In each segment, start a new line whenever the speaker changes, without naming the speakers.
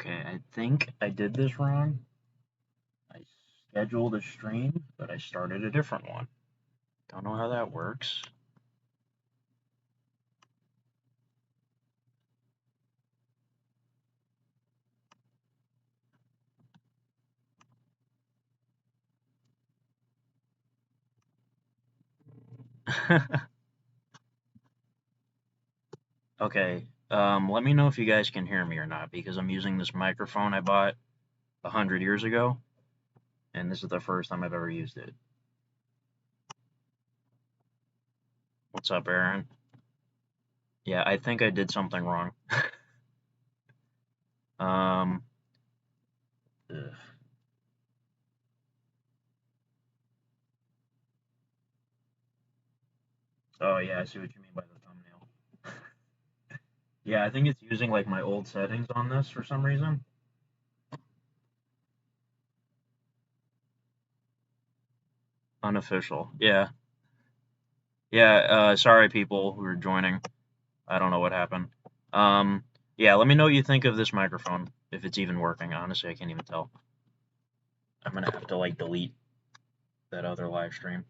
Okay, I think I did this wrong. I scheduled a stream, but I started a different one. Don't know how that works. Okay, let me know if you guys can hear me or not, because I'm using this microphone I bought 100 years ago, and this is the first time I've ever used it. What's up, Aaron? Yeah, I think I did something wrong. um, ugh. Oh yeah, I see what you mean by the thumbnail. Yeah, I think it's using like my old settings on this for some reason. Unofficial. Yeah. Yeah, sorry people who are joining. I don't know what happened. Um, yeah, let me know what you think of this microphone, if it's even working. Honestly, I can't even tell. I'm gonna have to like delete that other live stream.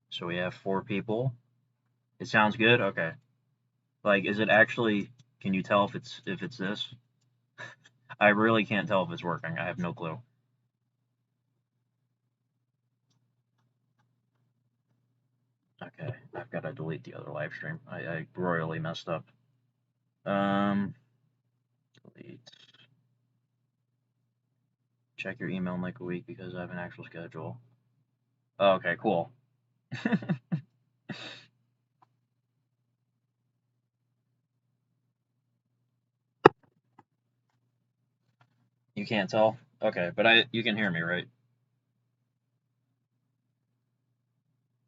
So we have 4 people. It sounds good? Okay. Like, is it actually, can you tell if it's this? I really can't tell if it's working. I have no clue. Okay, I've got to delete the other live stream. I royally messed up. Um, delete. Check your email in like a week because I have an actual schedule. Oh, okay, cool. You can't tell? Okay, but you can hear me, right?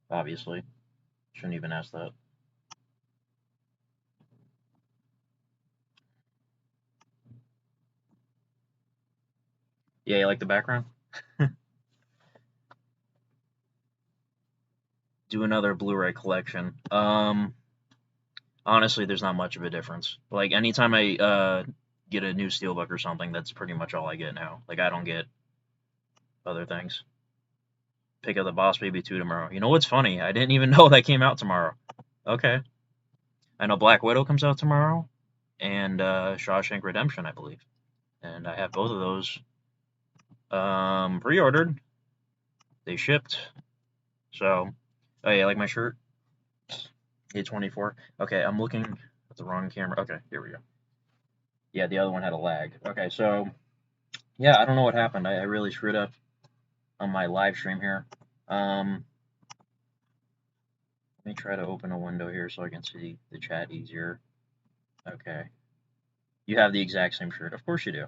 Obviously. Shouldn't even ask that. Yeah, you like the background? Do another Blu-ray collection. Honestly, there's not much of a difference. Like anytime I get a new steelbook or something, that's pretty much all I get now. Like I don't get other things. Pick up the Boss Baby 2 tomorrow. You know what's funny? I didn't even know that came out tomorrow. Okay. I know Black Widow comes out tomorrow, and Shawshank Redemption, I believe. And I have both of those pre-ordered. They shipped. So, oh yeah, like my shirt? A24. Okay, I'm looking at the wrong camera. Okay, here we go. Yeah, the other one had a lag. Okay, so, yeah, I don't know what happened. I really screwed up on my live stream here. Let me try to open a window here so I can see the chat easier. Okay. You have the exact same shirt. Of course you do.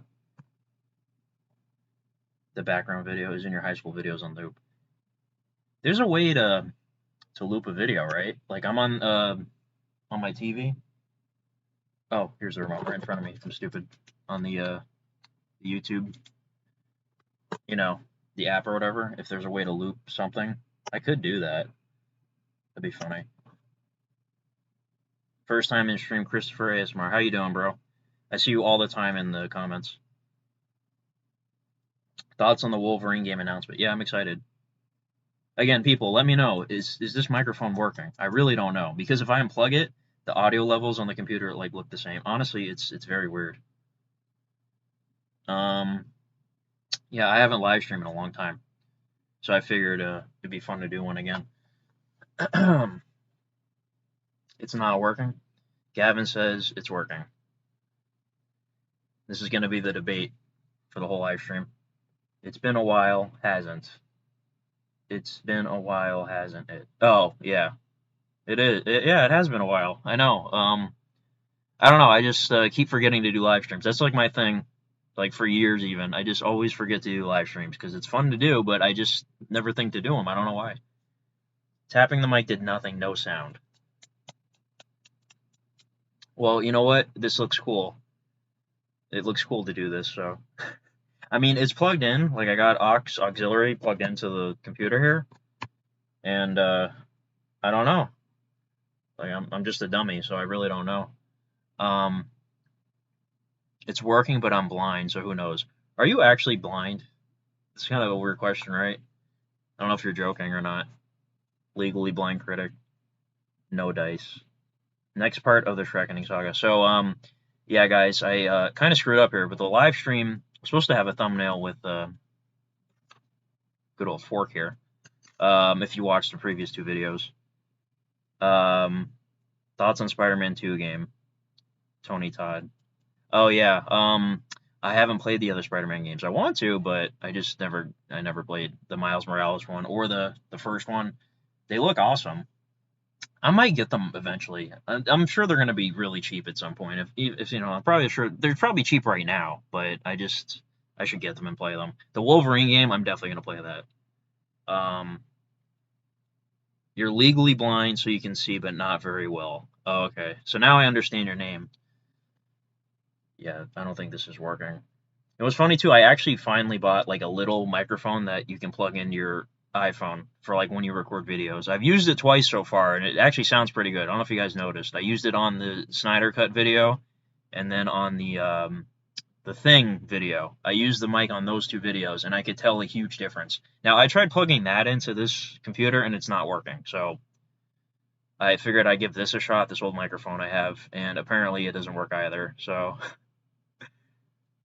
The background video is in your high school videos on loop. There's a way to loop a video, right? Like I'm on my TV. Oh, here's the remote right in front of me. I'm stupid. On the YouTube, you know, the app or whatever. If there's a way to loop something, I could do that. That'd be funny. First time in stream, Christopher ASMR. How you doing, bro? I see you all the time in the comments. Thoughts on the Wolverine game announcement? Yeah, I'm excited. Again, people, let me know. Is this microphone working? I really don't know because if I unplug it, the audio levels on the computer like look the same. Honestly, it's very weird. Yeah, I haven't live streamed in a long time, so I figured it'd be fun to do one again. It's not working. Gavin says it's working. This is going to be the debate for the whole live stream. It's been a while, hasn't? It's been a while, hasn't it? Oh, yeah. It is. Yeah, it has been a while. I know. I don't know. I just keep forgetting to do live streams. That's like my thing, like for years even. I just always forget to do live streams because it's fun to do, but I just never think to do them. I don't know why. Tapping the mic did nothing, no sound. Well, you know what? This looks cool. it looks cool to do this. So I mean, it's plugged in. Like I got auxiliary plugged into the computer here, and I don't know. Like I'm just a dummy, so I really don't know. Um, it's working, but I'm blind, so who knows? Are you actually blind? It's kind of a weird question, right? I don't know if you're joking or not. Legally blind critic, no dice. Next part of the Shrekkening saga. So yeah, guys, I kind of screwed up here, but the live stream was supposed to have a thumbnail with good old fork here. If you watched the previous two videos. Um, thoughts on Spider-Man 2 game, Tony Todd. Oh yeah, I haven't played the other Spider-Man games. I want to, but I never played the Miles Morales one or the first one. They look awesome. I might get them eventually. I'm sure they're going to be really cheap at some point. If you know, I'm probably sure they're probably cheap right now, but I should get them and play them. The Wolverine game, I'm definitely going to play that. You're legally blind, so you can see, but not very well. Oh, okay. So now I understand your name. Yeah, I don't think this is working. It was funny too. I actually finally bought like a little microphone that you can plug into your iPhone for like when you record videos. I've used it twice so far, and it actually sounds pretty good. I don't know if you guys noticed. I used it on the Snyder Cut video, and then on the Thing video. I used the mic on those two videos, and I could tell a huge difference. Now I tried plugging that into this computer, and it's not working. So I figured I'd give this a shot. This old microphone I have, and apparently it doesn't work either. So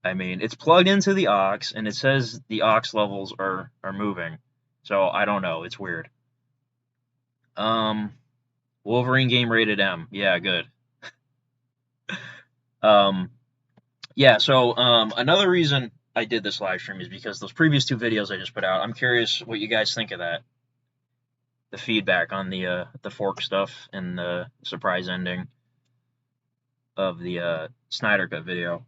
I mean, it's plugged into the aux, and it says the aux levels are moving. So I don't know. It's weird. Um, Wolverine game rated M. Yeah, good. Um, yeah. So another reason I did this live stream is because those previous two videos I just put out. I'm curious what you guys think of that. The feedback on the fork stuff and the surprise ending of the Snyder Cut video.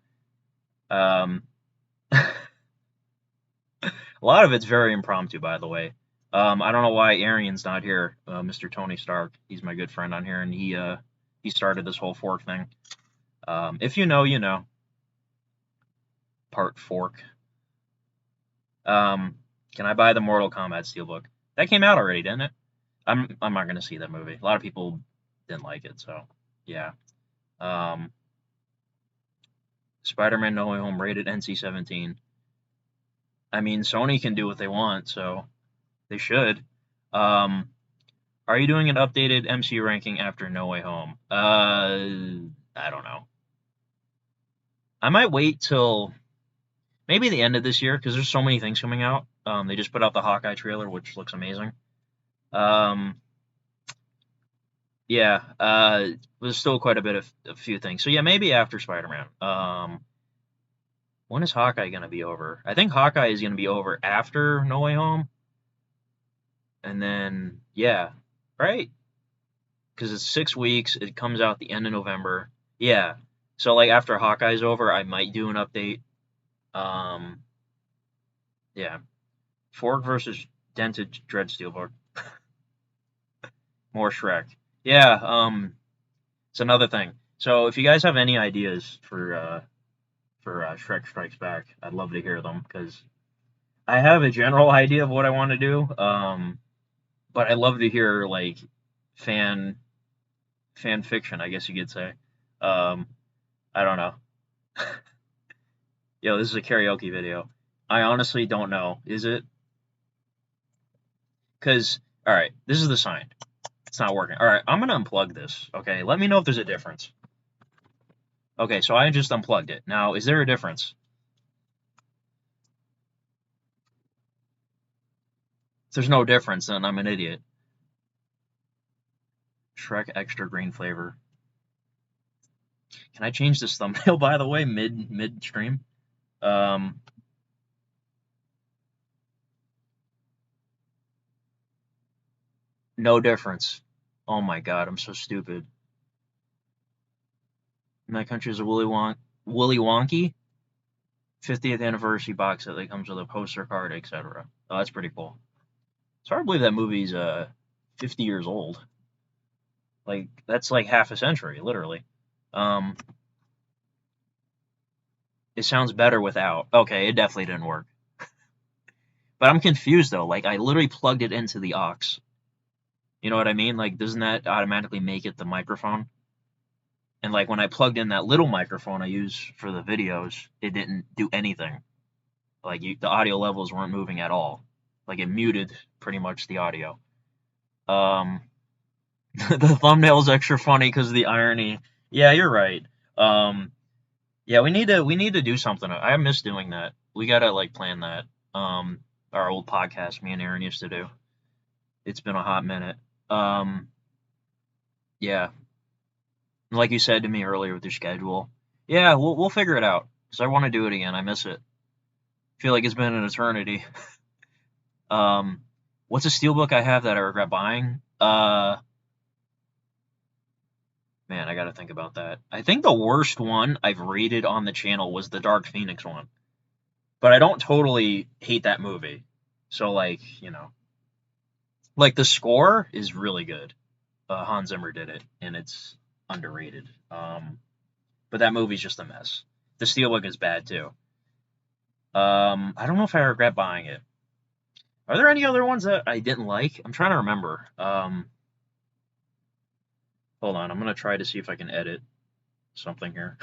Um, A lot of it's very impromptu, by the way. I don't know why Arian's not here, Mr. Tony Stark. He's my good friend on here, and he started this whole fork thing. If you know, you know. Part fork. Can I buy the Mortal Kombat Steelbook? That came out already, didn't it? I'm not gonna see that movie. A lot of people didn't like it, so yeah. Um, Spider-Man No Way Home rated NC-17. I mean, Sony can do what they want, so they should. Um, Are you doing an updated MCU ranking after No Way Home? I don't know. I might wait till maybe the end of this year because there's so many things coming out. They just put out the Hawkeye trailer, which looks amazing. Um, yeah, there's still quite a bit of a few things. So yeah, maybe after Spider-Man. When is Hawkeye gonna be over? I think Hawkeye is gonna be over after No Way Home, and then yeah, right? Because it's 6 weeks. It comes out the end of November. Yeah. So like after Hawkeye's over, I might do an update. Um, yeah. Fork versus Dented Dread Steelbook. More Shrek. Yeah. It's another thing. So if you guys have any ideas for Shrek Strikes Back, I'd love to hear them because I have a general idea of what I want to do. But I'd love to hear like fan fiction, I guess you could say. Um, I don't know. Yo, this is a karaoke video. I honestly don't know. Is it? Because, alright, this is the sign. It's not working. Alright, I'm going to unplug this, okay? Let me know if there's a difference. Okay, so I just unplugged it. Now, is there a difference? If there's no difference, then I'm an idiot. Shrek extra green flavor. Can I change this thumbnail, by the way, mid-stream? No difference. Oh my god, I'm so stupid. My country is a Willy Wonky 50th anniversary box set that comes with a poster card, etc. Oh, that's pretty cool. It's hard to believe that movie's 50 years old. Like that's like half a century, literally. Um, It sounds better without. Okay, it definitely didn't work. But I'm confused though. Like I literally plugged it into the aux. You know what I mean? Like doesn't that automatically make it the microphone? And like when I plugged in that little microphone I use for the videos, it didn't do anything. Like the audio levels weren't moving at all. Like it muted pretty much the audio. Um, the thumbnail's extra funny because of the irony. Yeah, you're right. Um, yeah, we need to do something. I miss doing that. We gotta like plan that. Our old podcast me and Aaron used to do. It's been a hot minute. Um, yeah, like you said to me earlier with your schedule. Yeah, we'll figure it out because I want to do it again. I miss it. Feel like it's been an eternity. Um, what's a steelbook I have that I regret buying? Man, I gotta think about that. I think the worst one I've rated on the channel was the Dark Phoenix one, but I don't totally hate that movie. So like, like the score is really good. Hans Zimmer did it, and it's underrated. But that movie's just a mess. The steelbook is bad too. I don't know if I regret buying it. Are there any other ones that I didn't like? I'm trying to remember. Hold on, I'm gonna try to see if I can edit something here.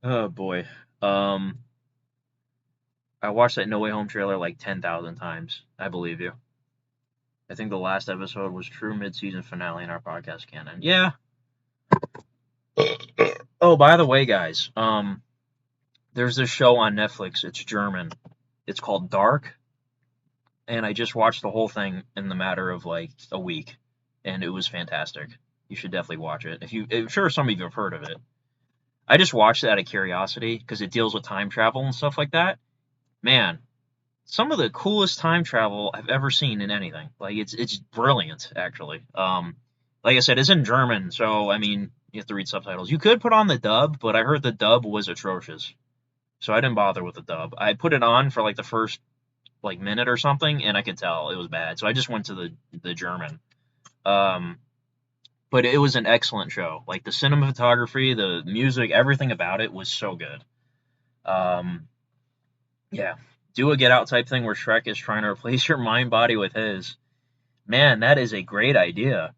Oh boy. Um, I watched that No Way Home trailer like 10,000 times. I believe you. I think the last episode was true mid-season finale in our podcast canon. Yeah. Oh, by the way, guys, there's this show on Netflix. It's German. It's called Dark, and I just watched the whole thing in the matter of like a week, and it was fantastic. You should definitely watch it. I'm sure some of you have heard of it. I just watched it out of curiosity because it deals with time travel and stuff like that. Man, some of the coolest time travel I've ever seen in anything. Like it's brilliant, actually. Like I said, it's in German, so I mean you have to read subtitles. You could put on the dub, but I heard the dub was atrocious, so I didn't bother with the dub. I put it on for like the first like minute or something, and I could tell it was bad, so I just went to the German. Um, but it was an excellent show. Like the cinematography, the music, everything about it was so good. Um, yeah, do a Get Out type thing where Shrek is trying to replace your mind body with his. Man, that is a great idea.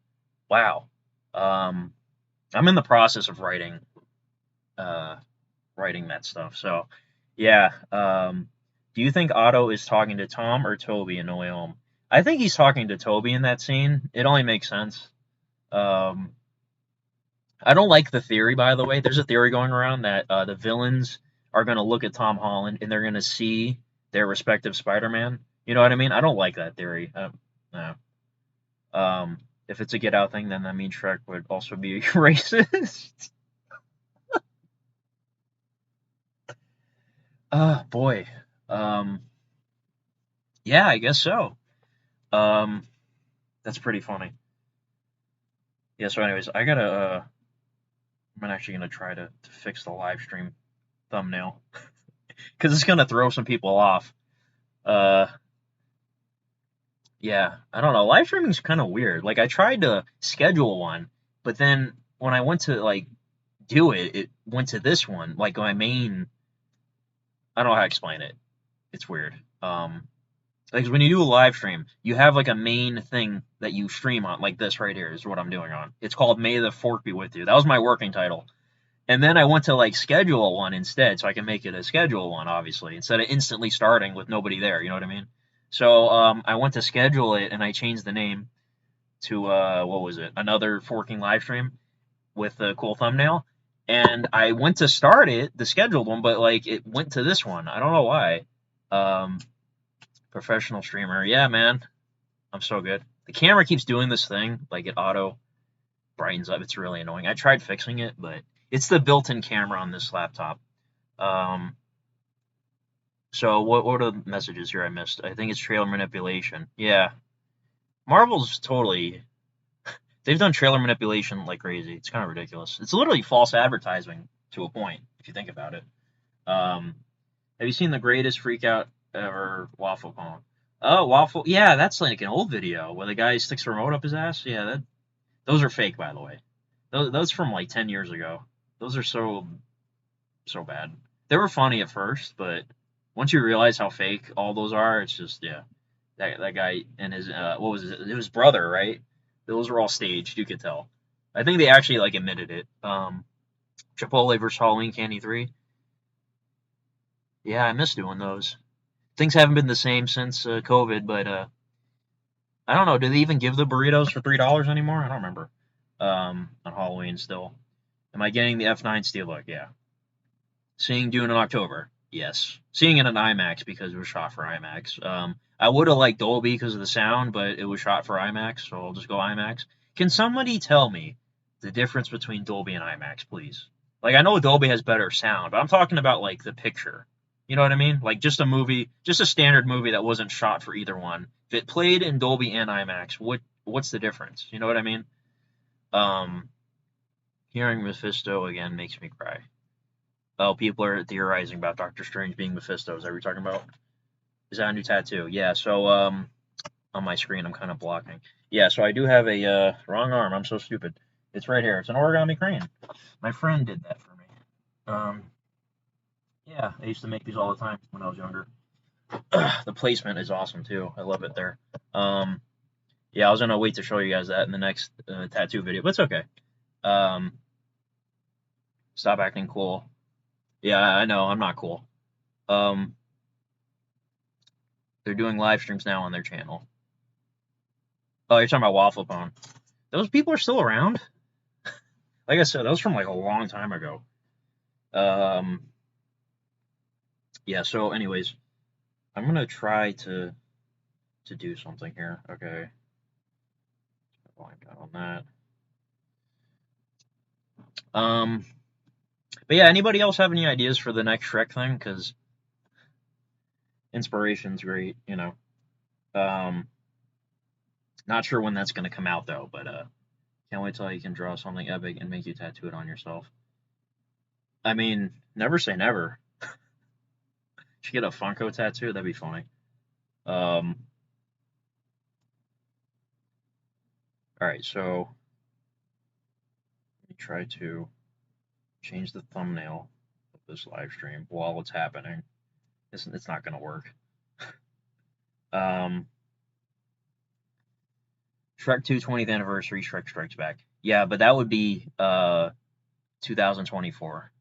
Wow. Um, I'm in the process of uh, writing that stuff. So, yeah. Do you think Otto is talking to Tom or Toby in No Way Home? I think he's talking to Toby in that scene. It only makes sense. Um, I don't like the theory, by the way. There's a theory going around that the villains are going to look at Tom Holland and they're going to see their respective Spider-Man. You know what I mean? I don't like that theory. No. If it's a Get Out thing, then that means Shrek would also be racist. Oh boy. Um, yeah, I guess so. Um, that's pretty funny. Yeah. So, anyways, I'm actually gonna try to fix the live stream thumbnail because it's gonna throw some people off. Uh, yeah, I don't know. Live streaming is kind of weird. Like I tried to schedule one, but then when I went to like do it, it went to this one, like my main. I don't know how to explain it. It's weird. Like when you do a live stream, you have like a main thing that you stream on, like this right here is what I'm doing on. It's called May the Fork Be With You. That was my working title. And then I went to like schedule one instead, so I can make it a schedule one, obviously, instead of instantly starting with nobody there. You know what I mean? So I went to schedule it, and I changed the name to what was it? Another forking live stream with a cool thumbnail. And I went to start it, the scheduled one, but like it went to this one. I don't know why. Um, Professional streamer, yeah, man, I'm so good. The camera keeps doing this thing, like it auto brightens up. It's really annoying. I tried fixing it, but it's the built-in camera on this laptop. Um, so what are the messages here I missed? I think it's trailer manipulation. Yeah, Marvel's totally. They've done trailer manipulation like crazy. It's kind of ridiculous. It's literally false advertising to a point, if you think about it. Um, have you seen the greatest freak out ever waffle cone? Oh, waffle. Yeah, that's like an old video where the guy sticks a remote up his ass. Yeah, those are fake, by the way. Those from like 10 years ago. Those are so so bad. They were funny at first, but once you realize how fake all those are, it's just yeah. That guy and his what was it? It was brother, right? Those were all staged. You could tell. I think they actually like admitted it. Chipotle versus Halloween Candy 3. Yeah, I miss doing those. Things haven't been the same since COVID, but I don't know. Do they even give the burritos for $3 anymore? I don't remember. On Halloween still. Am I getting the F9 Steelbook? Yeah. Seeing Dune in October. Yes. Seeing it in IMAX because it was shot for IMAX. I would have liked Dolby because of the sound, but it was shot for IMAX, so I'll just go IMAX. Can somebody tell me the difference between Dolby and IMAX, please? Like, I know Dolby has better sound, but I'm talking about, like, the picture. You know what I mean? Like, just a movie, just a standard movie that wasn't shot for either one. If it played in Dolby and IMAX, what's the difference? You know what I mean? Um, Hearing Mephisto again makes me cry. Oh, people are theorizing about Doctor Strange being Mephisto. Is that what you're talking about? Is that a new tattoo? Yeah, so on my screen I'm kind of blocking. Yeah, so I do have a wrong arm. I'm so stupid. It's right here. It's an origami crane. My friend did that for me. Um, yeah, I used to make these all the time when I was younger. The placement is awesome too. I love it there. Yeah, I was gonna wait to show you guys that in the next tattoo video, but it's okay. Um, Stop acting cool. Yeah, I know I'm not cool. Um, they're doing live streams now on their channel. Oh, you're talking about Waffle Pone. Those people are still around. Like I said, that was from like a long time ago. Um, yeah. So, anyways, I'm gonna try to do something here. Okay. Blank out on that. But yeah. Anybody else have any ideas for the next Shrek thing? Because inspiration's great, you know. Um, Not sure when that's gonna come out though, but can't wait till you can draw something epic and make you tattoo it on yourself. I mean, never say never. Should get a Funko tattoo. That'd be funny. Um, all right, so let me try to change the thumbnail of this live stream while it's happening. It's not gonna work. Um, Shrek 2 20th anniversary. Shrek Strikes Back. Yeah, but that would be 2024.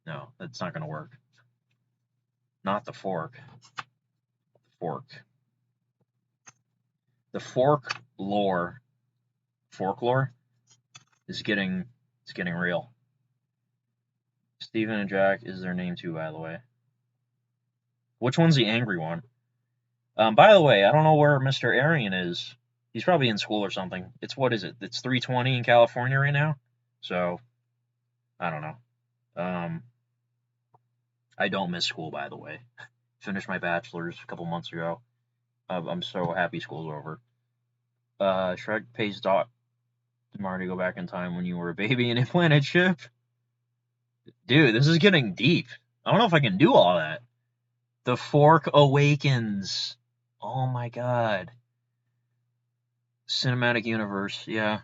No, that's not gonna work. Not the fork. Fork. The fork lore. Folklore is getting real. Steven and Jack is their name too, by the way. Which one's the angry one? By the way, I don't know where Mr. Arian is. He's probably in school or something. What is it? It's 3:20 in California right now. So I don't know. I don't miss school, by the way. Finished my bachelor's a couple months ago. I'm so happy school's over. Shrek pays Doc Marty to go back in time when you were a baby in a planet ship. Dude, this is getting deep. I don't know if I can do all that. The Fork Awakens. Oh my god. Cinematic universe, yeah.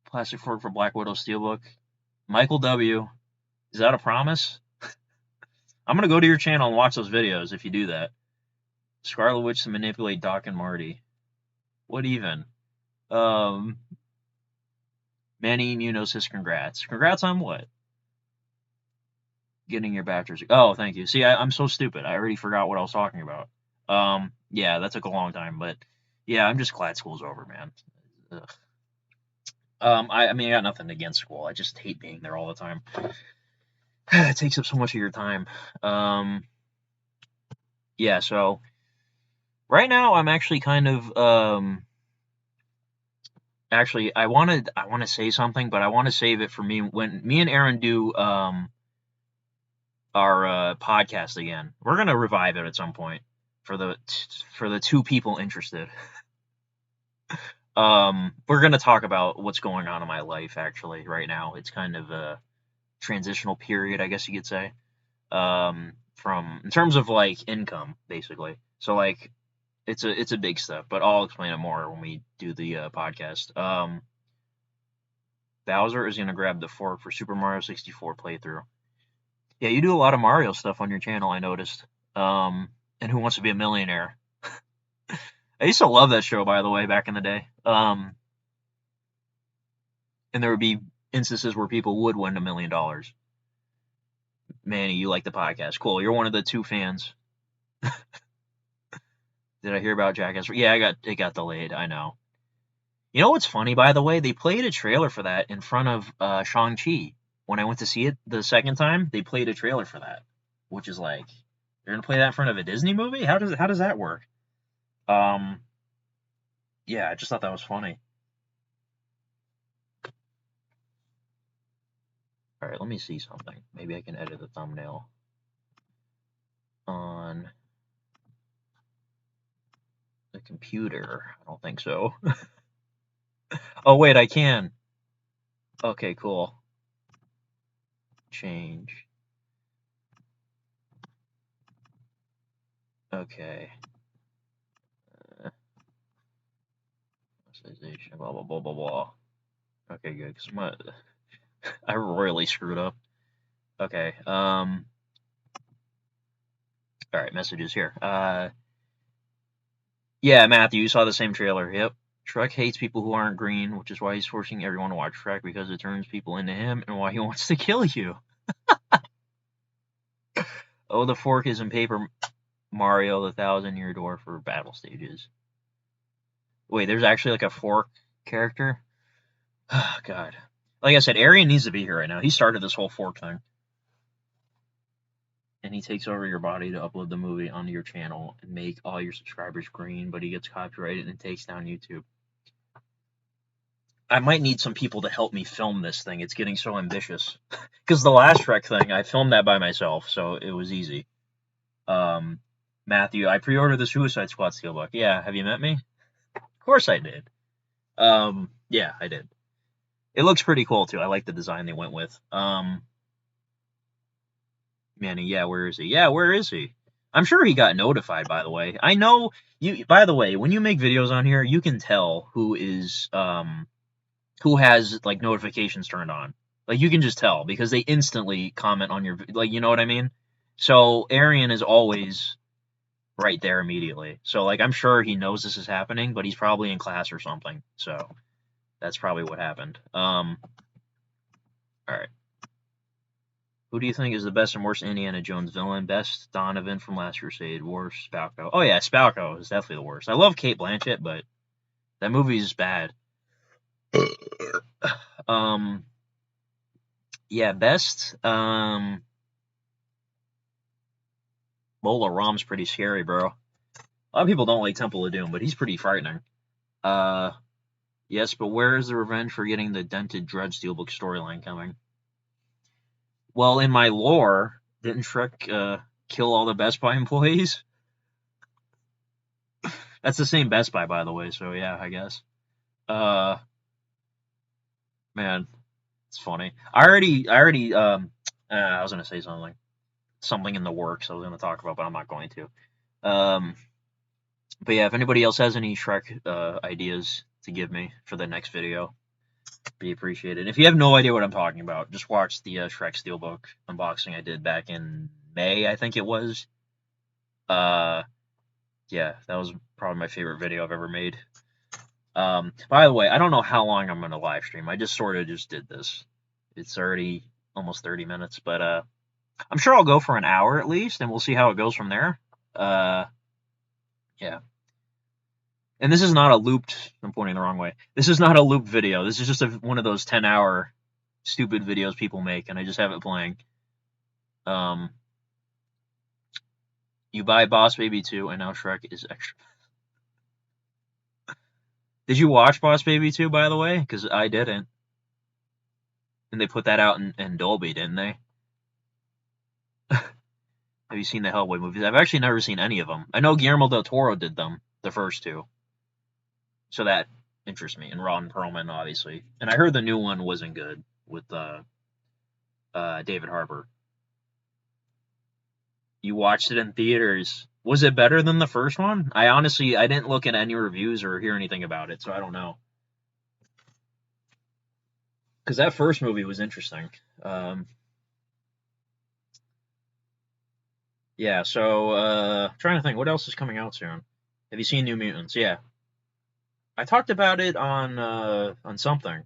Plastic fork for Black Widow Steelbook. Michael W. Is that a promise? I'm gonna go to your channel and watch those videos if you do that. Scarlet Witch to manipulate Doc and Marty. What even? Manny Munoz says congrats. Congrats on what? Getting your bachelor's. Oh, thank you. See, I'm so stupid. I already forgot what I was talking about. Yeah, that took a long time, but yeah, I'm just glad school's over, man. Ugh. I mean, I got nothing against school. I just hate being there all the time. It takes up so much of your time. Yeah, so right now I'm actually kind of actually I want to say something, but I want to save it for me when me and Aaron do our podcast again. We're gonna revive it at some point for the two people interested. We're gonna talk about what's going on in my life actually right now. It's kind of a transitional period, I guess you could say. From in terms of like income, basically. So like it's a big step, but I'll explain it more when we do the podcast. Bowser is gonna grab the fork for Super Mario 64 playthrough. Yeah, you do a lot of Mario stuff on your channel, I noticed. And Who Wants to Be a Millionaire? I used to love that show, by the way, back in the day. And there would be instances where people would win $1 million. Manny, you like the podcast. Cool. You're one of the 2 fans. Did I hear about Jackass? Yeah, it got delayed. I know. You know what's funny, by the way? They played a trailer for that in front of Shang-Chi. When I went to see it the second time, they played a trailer for that, which is like, you're gonna play that in front of a Disney movie? How does that work? Yeah, I just thought that was funny. All right, let me see something. Maybe I can edit the thumbnail on the computer. I don't think so. Oh, wait, I can. Okay, cool. Change. Okay. Blah, blah, blah, blah, blah. Okay, good, because I royally screwed up. Okay, alright, messages here. Yeah, Matthew, you saw the same trailer. Yep. Shrek hates people who aren't green, which is why he's forcing everyone to watch Shrek, because it turns people into him, and why he wants to kill you. Oh, the fork is in Paper Mario, the 1,000-year door for battle stages. Wait, there's actually like a fork character? Oh, God. Like I said, Arian needs to be here right now. He started this whole fork thing. And he takes over your body to upload the movie onto your channel and make all your subscribers green, but he gets copyrighted and takes down YouTube. I might need some people to help me film this thing. It's getting so ambitious. Because the last Shrek thing, I filmed that by myself, so it was easy. Matthew, I pre-ordered the Suicide Squad steelbook. Yeah, have you met me? Of course I did. Yeah, I did. It looks pretty cool, too. I like the design they went with. Manny, yeah, where is he? Yeah, where is he? I'm sure he got notified, by the way. I know you, by the way, when you make videos on here, you can tell who has like notifications turned on. Like you can just tell because they instantly comment on your, like, you know what I mean? So Arian is always right there immediately. So like I'm sure he knows this is happening, but he's probably in class or something. So that's probably what happened. All right. Who do you think is the best and worst Indiana Jones villain? Best Donovan from Last Crusade. Worst Spalko. Oh yeah, Spalko is definitely the worst. I love Kate Blanchett, but that movie is bad. Yeah, best. Mola Ram's pretty scary, bro. A lot of people don't like Temple of Doom, but he's pretty frightening. Yes, but where is the revenge for getting the dented Dread Steelbook storyline coming? Well, in my lore, didn't Shrek kill all the Best Buy employees? That's the same Best Buy, by the way, so yeah, I guess. Man, it's funny. I was gonna say something in the works I was gonna talk about, but I'm not going to. But yeah, if anybody else has any Shrek ideas to give me for the next video, be appreciated. If you have no idea what I'm talking about, just watch the Shrek Steelbook unboxing I did back in May, I think it was. Yeah, that was probably my favorite video I've ever made. By the way, I don't know how long I'm going to live stream. I just sort of just did this. It's already almost 30 minutes, but I'm sure I'll go for an hour at least, and we'll see how it goes from there. Yeah. And this is not a looped, I'm pointing the wrong way. This is not a looped video. This is just one of those 10-hour stupid videos people make, and I just have it playing. You buy Boss Baby 2, and now Shrek is extra. Did you watch Boss Baby 2, by the way? Because I didn't. And they put that out in Dolby, didn't they? Have you seen the Hellboy movies? I've actually never seen any of them. I know Guillermo del Toro did them, the first two. So that interests me. And Ron Perlman, obviously. And I heard the new one wasn't good with David Harbour. You watched it in theaters. Was it better than the first one? I didn't look at any reviews or hear anything about it, so I don't know. Because that first movie was interesting. Yeah, so trying to think what else is coming out soon. Have you seen New Mutants? Yeah. I talked about it on something.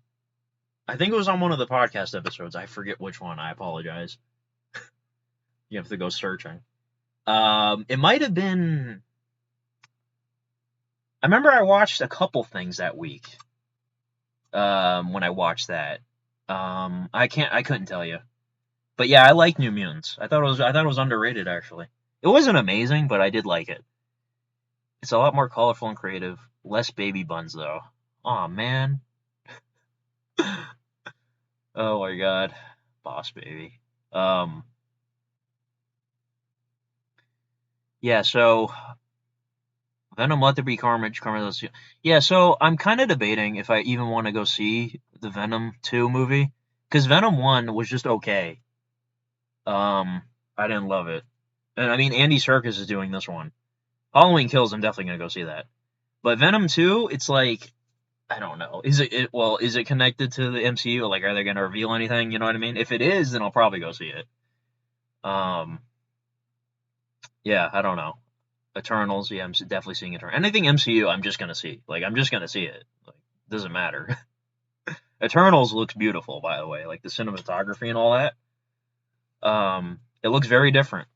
I think it was on one of the podcast episodes. I forget which one. I apologize. You have to go searching. It might have been. I remember I watched a couple things that week. When I watched that, I couldn't tell you, but yeah, I like New Mutants. I thought it was underrated actually. It wasn't amazing, but I did like it. It's a lot more colorful and creative. Less baby buns though. Oh man. Oh my god. Boss baby. Um. Yeah. So Venom, Let There Be Carnage, Carnage. Yeah, so I'm kind of debating if I even want to go see the Venom 2 movie, because Venom 1 was just okay. Um, I didn't love it, and I mean Andy Serkis is doing this one. Halloween Kills, I'm definitely gonna go see that. But Venom 2, it's like I don't know. Is it connected to the MCU? Like, are they gonna reveal anything? You know what I mean? If it is, then I'll probably go see it. Um, yeah, I don't know. Eternals, yeah, I'm definitely seeing Eternals. Anything MCU, I'm just gonna see. Like, I'm just gonna see it. Like, doesn't matter. Eternals looks beautiful, by the way. Like the cinematography and all that. It looks very different.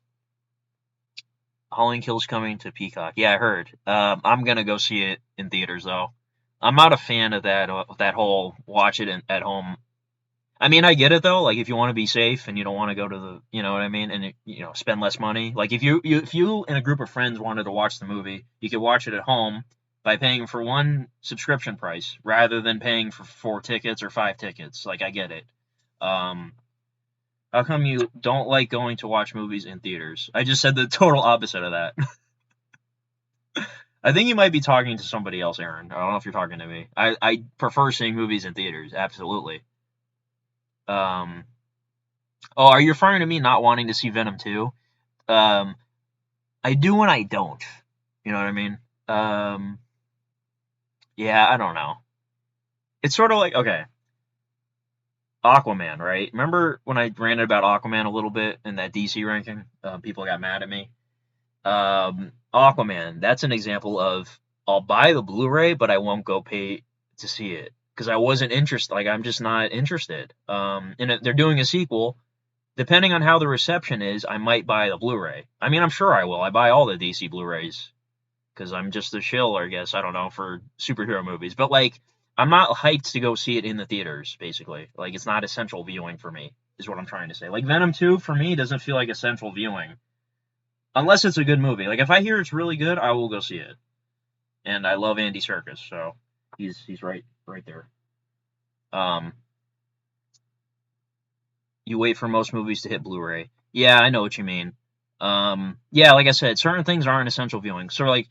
Halloween Kills coming to Peacock. Yeah, I heard. I'm gonna go see it in theaters though. I'm not a fan of that whole watch it at home. I mean, I get it though. Like if you want to be safe and you don't want to go to the, you know what I mean, and spend less money. Like if you and a group of friends wanted to watch the movie, you could watch it at home by paying for one subscription price rather than paying for 4 tickets or 5 tickets. Like I get it. Um, how come you don't like going to watch movies in theaters? I just said the total opposite of that. I think you might be talking to somebody else, Aaron. I don't know if you're talking to me. I prefer seeing movies in theaters, absolutely. Um, oh, are you referring to me not wanting to see Venom 2? Um, I do and I don't. You know what I mean? Um, yeah, I don't know. It's sort of like, okay, Aquaman, right? Remember when I ranted about Aquaman a little bit in that DC ranking? People got mad at me. Aquaman, that's an example of I'll buy the Blu-ray, but I won't go pay to see it because I wasn't interested. Like I'm just not interested. And if they're doing a sequel. Depending on how the reception is, I might buy the Blu-ray. I mean, I'm sure I will. I buy all the DC Blu-rays because I'm just a shill, I guess. I don't know for superhero movies, but like, I'm not hyped to go see it in the theaters. Basically, like, it's not essential viewing for me. Is what I'm trying to say. Like Venom 2 for me doesn't feel like essential viewing unless it's a good movie. Like if I hear it's really good, I will go see it. And I love Andy Serkis, so he's right there. Um, you wait for most movies to hit Blu-ray. Yeah, I know what you mean. Yeah, like I said, certain things aren't essential viewing. So like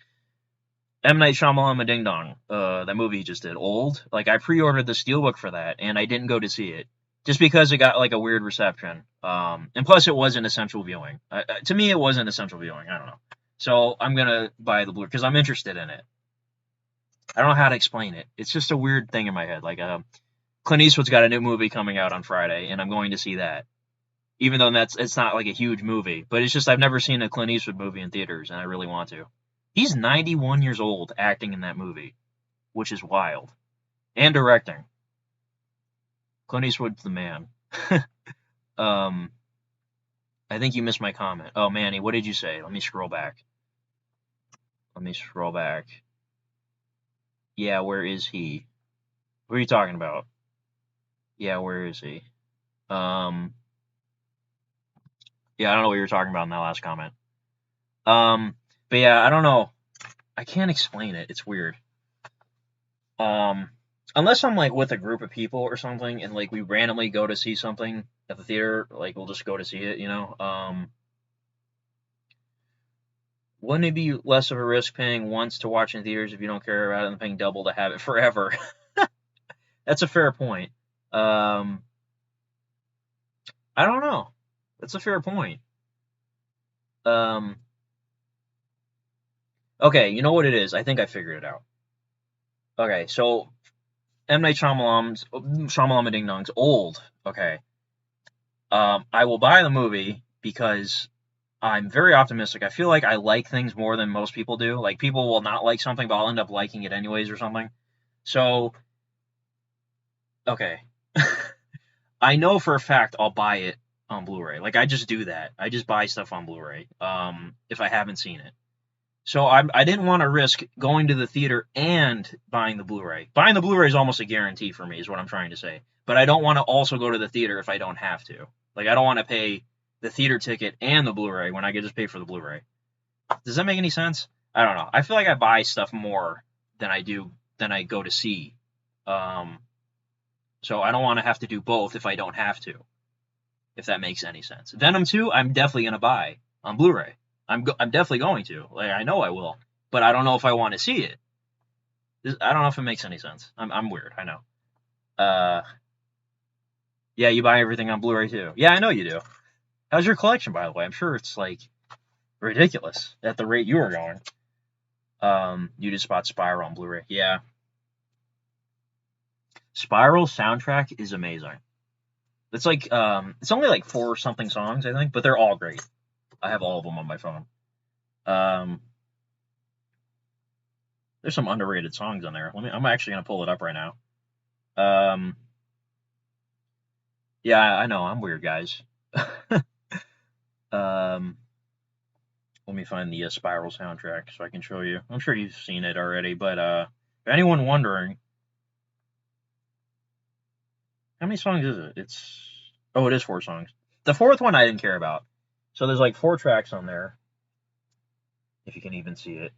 M Night Shyamalan Ding Dong, that movie he just did, Old. Like I pre-ordered the steelbook for that, and I didn't go to see it just because it got like a weird reception. And plus it wasn't essential viewing. To me, it wasn't essential viewing. I don't know. So I'm gonna buy the Blu-ray because I'm interested in it. I don't know how to explain it. It's just a weird thing in my head. Like Clint Eastwood's got a new movie coming out on Friday, and I'm going to see that. Even though it's not like a huge movie, but it's just I've never seen a Clint Eastwood movie in theaters, and I really want to. He's 91 years old acting in that movie, which is wild, and directing. Clint Eastwood's the man. um, I think you missed my comment. Oh, Manny, what did you say? Let me scroll back. Let me scroll back. Yeah, where is he? What are you talking about? Yeah, where is he? Um, yeah, I don't know what you were talking about in that last comment. Um, but yeah, I don't know. I can't explain it. It's weird. Um, unless I'm like with a group of people or something, and like we randomly go to see something at the theater, like we'll just go to see it, you know. Wouldn't it be less of a risk paying once to watch in theaters if you don't care about it than paying double to have it forever? That's a fair point. Um, I don't know. That's a fair point. Um, okay, you know what it is? I think I figured it out. Okay, so M Night Shyamalan Ding Dong's old. Okay. I will buy the movie because I'm very optimistic. I feel like I like things more than most people do. Like, people will not like something, but I'll end up liking it anyways or something. So, okay. I know for a fact I'll buy it on Blu-ray. Like, I just do that. I just buy stuff on Blu-ray, if I haven't seen it. So I didn't want to risk going to the theater and buying the Blu-ray. Buying the Blu-ray is almost a guarantee for me, is what I'm trying to say. But I don't want to also go to the theater if I don't have to. Like, I don't want to pay the theater ticket and the Blu-ray when I could just pay for the Blu-ray. Does that make any sense? I don't know. I feel like I buy stuff more than I go to see. Um, so I don't want to have to do both if I don't have to, if that makes any sense. Venom 2, I'm definitely going to buy on Blu-ray. I'm definitely going to. Like, I know I will. But I don't know if I want to see it. I don't know if it makes any sense. I'm weird, I know. Uh, yeah, you buy everything on Blu-ray too. Yeah, I know you do. How's your collection, by the way? I'm sure it's, like, ridiculous at the rate you are going. You just bought Spiral on Blu-ray. Yeah. Spiral soundtrack is amazing. It's like, it's only like 4 something songs, I think, but they're all great. I have all of them on my phone. There's some underrated songs on there. I'm actually gonna pull it up right now. Yeah, I know, I'm weird, guys. Let me find the Spiral soundtrack so I can show you. I'm sure you've seen it already, but if anyone wondering, how many songs is it? It is 4 songs. The 4th one I didn't care about. So there's like 4 tracks on there, if you can even see it.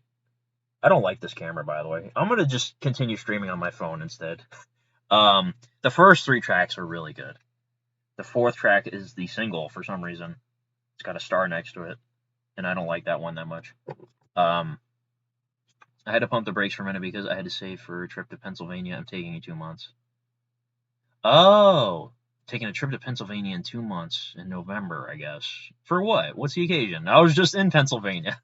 I don't like this camera, by the way. I'm gonna just continue streaming on my phone instead. The first 3 tracks are really good. The 4th track is the single for some reason. It's got a star next to it, and I don't like that one that much. I had to pump the brakes for a minute because I had to save for a trip to Pennsylvania. I'm taking in 2 months. Oh, taking a trip to Pennsylvania in 2 months in November, I guess. For what? What's the occasion? I was just in Pennsylvania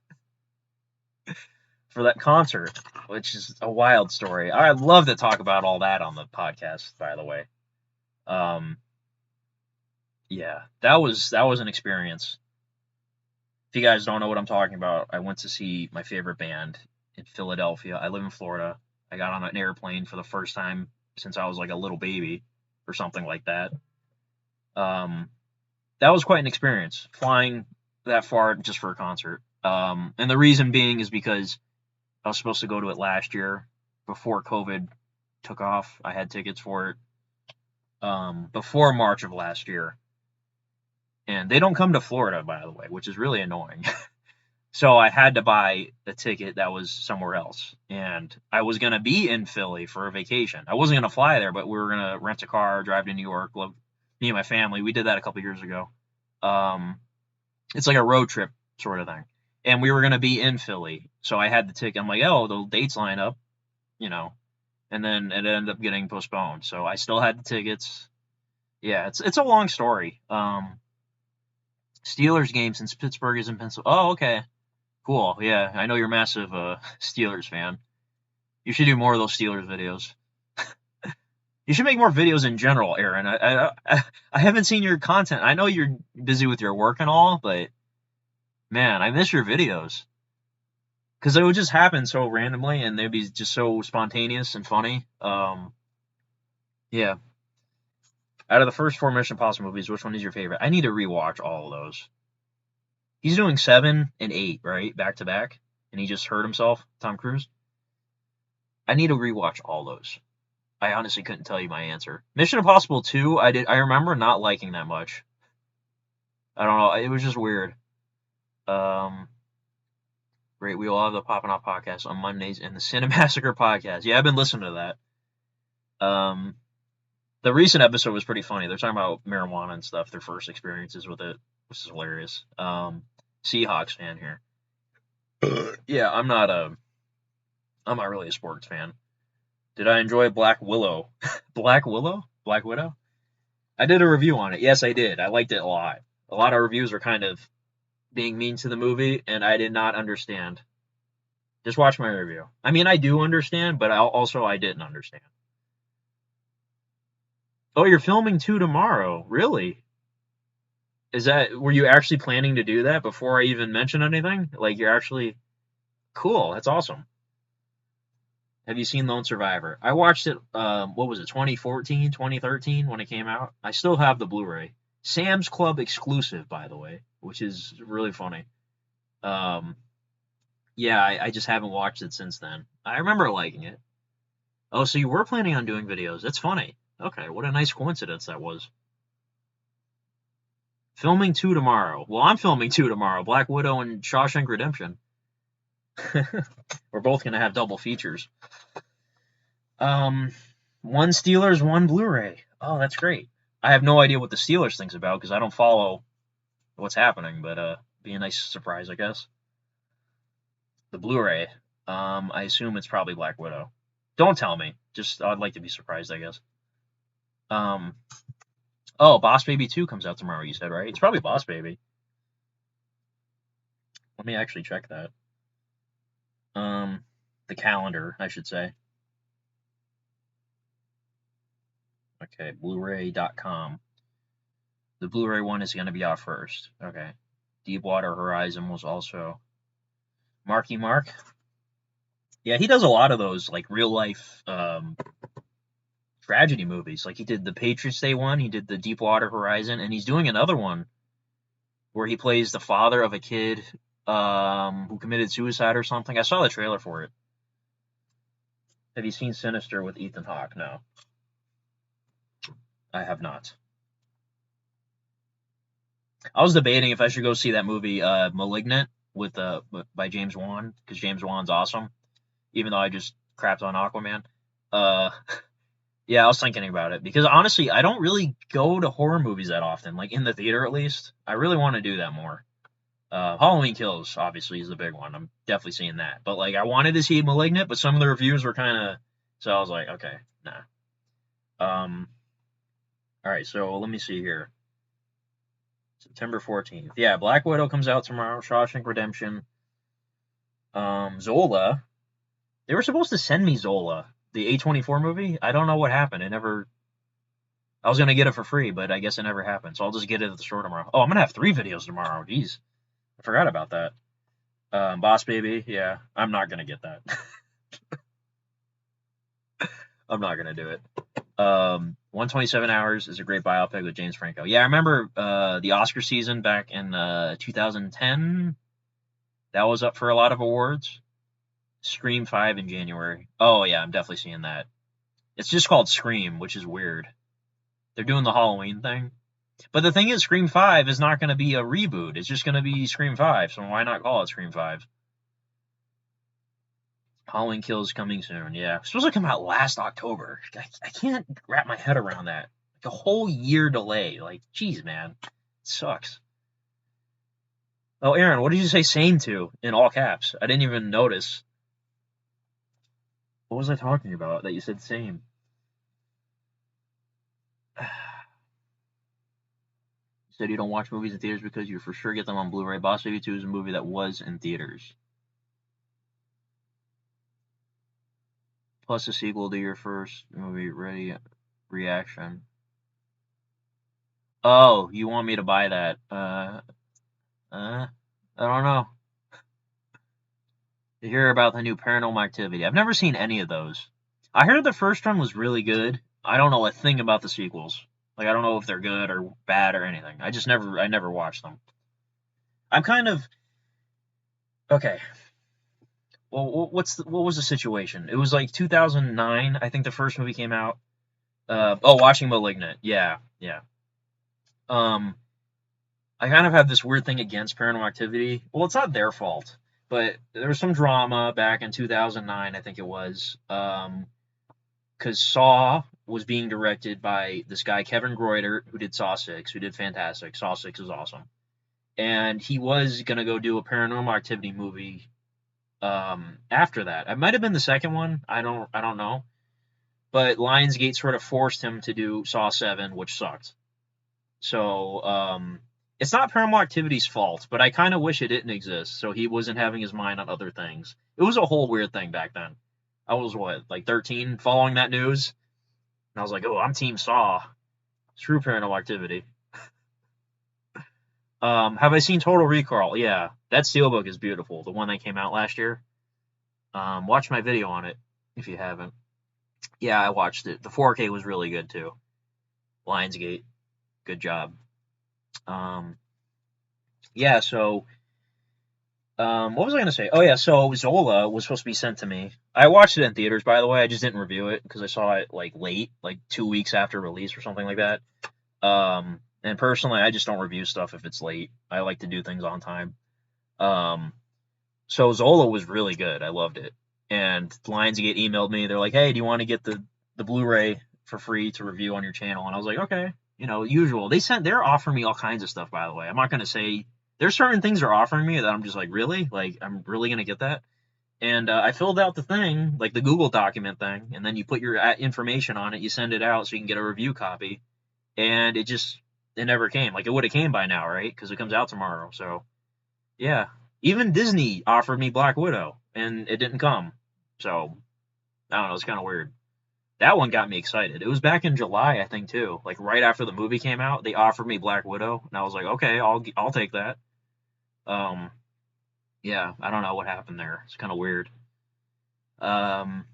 for that concert, which is a wild story. I'd love to talk about all that on the podcast, by the way. Yeah, that was an experience. If you guys don't know what I'm talking about, I went to see my favorite band in Philadelphia. I live in Florida. I got on an airplane for the first time since I was like a little baby or something like that. That was quite an experience, flying that far just for a concert. And the reason being is because I was supposed to go to it last year before COVID took off. I had tickets for it before March of last year. And they don't come to Florida, by the way, which is really annoying. So I had to buy a ticket that was somewhere else. And I was going to be in Philly for a vacation. I wasn't going to fly there, but we were going to rent a car, drive to New York. Me and my family, we did that a couple years ago. It's like a road trip sort of thing. And we were going to be in Philly. So I had the ticket. I'm like, oh, the dates line up, you know. And then it ended up getting postponed. So I still had the tickets. Yeah, it's a long story. Steelers game since Pittsburgh is in Pennsylvania. Oh, okay. Cool. Yeah, I know you're a massive Steelers fan. You should do more of those Steelers videos. You should make more videos in general, Aaron. I haven't seen your content. I know you're busy with your work and all, but man, I miss your videos. Because it would just happen so randomly, and they'd be just so spontaneous and funny. Yeah. Out of the first 4 Mission Impossible movies, which one is your favorite? I need to rewatch all of those. He's doing 7 and 8, right? Back to back. And he just hurt himself, Tom Cruise. I need to rewatch all those. I honestly couldn't tell you my answer. Mission Impossible 2, I remember not liking that much. I don't know, it was just weird. Great, we will have the Poppin' Off podcast on Mondays and the Cinemassacre podcast. Yeah, I've been listening to that. The recent episode was pretty funny. They're talking about marijuana and stuff, their first experiences with it, which is hilarious. Seahawks fan here. Yeah, I'm not really a sports fan. Did I enjoy Black Willow? Black Willow? Black Widow? I did a review on it. Yes, I did. I liked it a lot. A lot of reviews are kind of being mean to the movie, and I did not understand. Just watch my review. I mean, I do understand, but I didn't understand. Oh, you're filming 2 tomorrow. Really? Were you actually planning to do that before I even mentioned anything? Like, you're actually, cool, that's awesome. Have you seen Lone Survivor? I watched it, what was it, 2014, 2013 when it came out? I still have the Blu-ray. Sam's Club exclusive, by the way, which is really funny. Um, yeah, I just haven't watched it since then. I remember liking it. Oh, so you were planning on doing videos. That's funny. Okay, what a nice coincidence that was. Filming two tomorrow. Well, I'm filming two tomorrow. Black Widow and Shawshank Redemption. We're both gonna have double features. Um, one Steelers, one Blu-ray. Oh, that's great. I have no idea what the Steelers thing's about because I don't follow what's happening, but be a nice surprise, I guess. The Blu-ray. I assume it's probably Black Widow. Don't tell me. Just I'd like to be surprised, I guess. Um, oh, Boss Baby 2 comes out tomorrow, you said, right? It's probably Boss Baby. Let me actually check that. The calendar, I should say. Okay, Blu-ray.com. The Blu-ray one is going to be out first. Okay. Deepwater Horizon was also Marky Mark. Yeah, he does a lot of those like real life tragedy movies. Like he did the Patriots Day one, he did the Deepwater Horizon, and he's doing another one where he plays the father of a kid who committed suicide or something. I saw the trailer for it. Have you seen Sinister with Ethan Hawke? No, I have not. I was debating if I should go see that movie *Malignant* with by James Wan because James Wan's awesome. Even though I just crapped on Aquaman. Uh, yeah, I was thinking about it because honestly, I don't really go to horror movies that often, like in the theater at least. I really want to do that more. Halloween Kills obviously is the big one. I'm definitely seeing that. But like, I wanted to see *Malignant*, but some of the reviews were kind of, so I was like, okay, nah. All right, so let me see here. September 14th. Yeah, Black Widow comes out tomorrow. Shawshank Redemption. Zola. They were supposed to send me Zola, the A24 movie. I don't know what happened. It never. I was gonna get it for free, but I guess it never happened. So I'll just get it at the store tomorrow. Oh, I'm gonna have 3 videos tomorrow. Jeez, I forgot about that. Boss Baby. Yeah, I'm not gonna get that. I'm not gonna do it. 127 Hours is a great biopic with James Franco. Yeah, I remember the Oscar season back in 2010. That was up for a lot of awards. Scream 5 in January. Oh yeah, I'm definitely seeing that. It's just called Scream, which is weird. They're doing the Halloween thing. But the thing is, Scream 5 is not going to be a reboot. It's just going to be Scream 5, so why not call it Scream 5? Halloween Kills coming soon, yeah. It's supposed to come out last October. I can't wrap my head around that. Like a whole year delay. Like, geez, man. It sucks. Oh, Aaron, what did you say same to in all caps? I didn't even notice. What was I talking about that you said same? You said you don't watch movies in theaters because you for sure get them on Blu-ray. Boss Baby 2 is a movie that was in theaters. Plus a sequel to your first movie, Ready Reaction. Oh, you want me to buy that? I don't know. To hear about the new Paranormal Activity. I've never seen any of those. I heard the first one was really good. I don't know a thing about the sequels. Like I don't know if they're good or bad or anything. I never watched them. I'm kind of okay. Well, what was the situation? It was like 2009. I think the first movie came out. Watching *Malignant*. Yeah, yeah. Um, I kind of have this weird thing against Paranormal Activity. Well, it's not their fault, but there was some drama back in 2009, I think it was. Because Saw was being directed by this guy Kevin Greuter, who did Saw 6, who did fantastic. Saw 6 is awesome, and he was gonna go do a Paranormal Activity movie. After that, it might have been the second one. I don't know. But Lionsgate sort of forced him to do Saw 7, which sucked. So, it's not Paranormal Activity's fault, but I kind of wish it didn't exist, so he wasn't having his mind on other things. It was a whole weird thing back then. I was, what, like 13, following that news? And I was like, oh, I'm Team Saw. Screw Paranormal Activity. Have I seen Total Recall? Yeah, that steelbook is beautiful. The one that came out last year. Watch my video on it if you haven't. Yeah, I watched it. The 4K was really good too. Lionsgate, good job. Um, yeah, so what was I gonna say? Oh yeah, so Zola was supposed to be sent to me. I watched it in theaters, by the way. I just didn't review it because I saw it like late, like 2 weeks after release or something like that. And personally, I just don't review stuff if it's late. I like to do things on time. Um, so Zola was really good. I loved it. And Lionsgate emailed me. They're like, "Hey, do you want to get the Blu-ray for free to review on your channel?" And I was like, "Okay." Usual. They're offering me all kinds of stuff, by the way. I'm not gonna say there's certain things they're offering me that I'm just like, really? Like, I'm really gonna get that? And I filled out the thing, like the Google document thing, and then you put your information on it. You send it out so you can get a review copy. And it never came. Like, it would have came by now, right? Because it comes out tomorrow. So yeah, even Disney offered me Black Widow, and it didn't come. So I don't know. It's kind of weird. That one got me excited. It was back in July, I think, too. Like right after the movie came out, they offered me Black Widow, and I was like, okay, I'll take that. Um, yeah, I don't know what happened there. It's kind of weird. Um,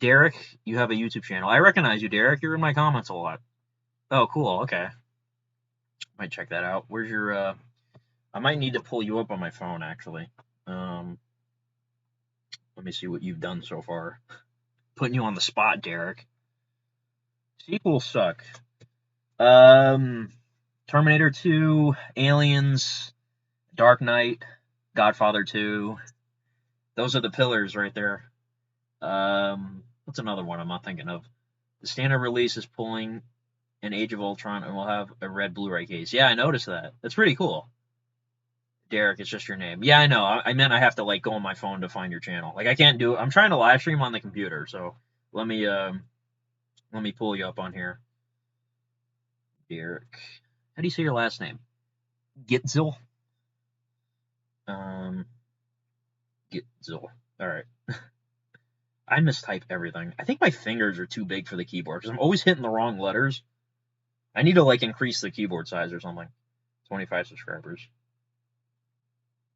Derek, you have a YouTube channel. I recognize you, Derek. You're in my comments a lot. Oh, cool. Okay, might check that out. Where's your? I might need to pull you up on my phone actually. Um, Let me see what you've done so far. Putting you on the spot, Derek. Sequels suck. Um, Terminator 2, Aliens, Dark Knight, Godfather 2. Those are the pillars right there. What's another one I'm not thinking of? The standard release is pulling an Age of Ultron and we'll have a red Blu-ray case. Yeah, I noticed that. That's pretty cool. Derek, it's just your name. Yeah, I know. I meant I have to like go on my phone to find your channel. Like I can't do it. I'm trying to live stream on the computer, so let me pull you up on here. Derek. How do you say your last name? Gitzel? Gitzel. Alright. I mistype everything. I think my fingers are too big for the keyboard because I'm always hitting the wrong letters. I need to like increase the keyboard size or something. 25 subscribers.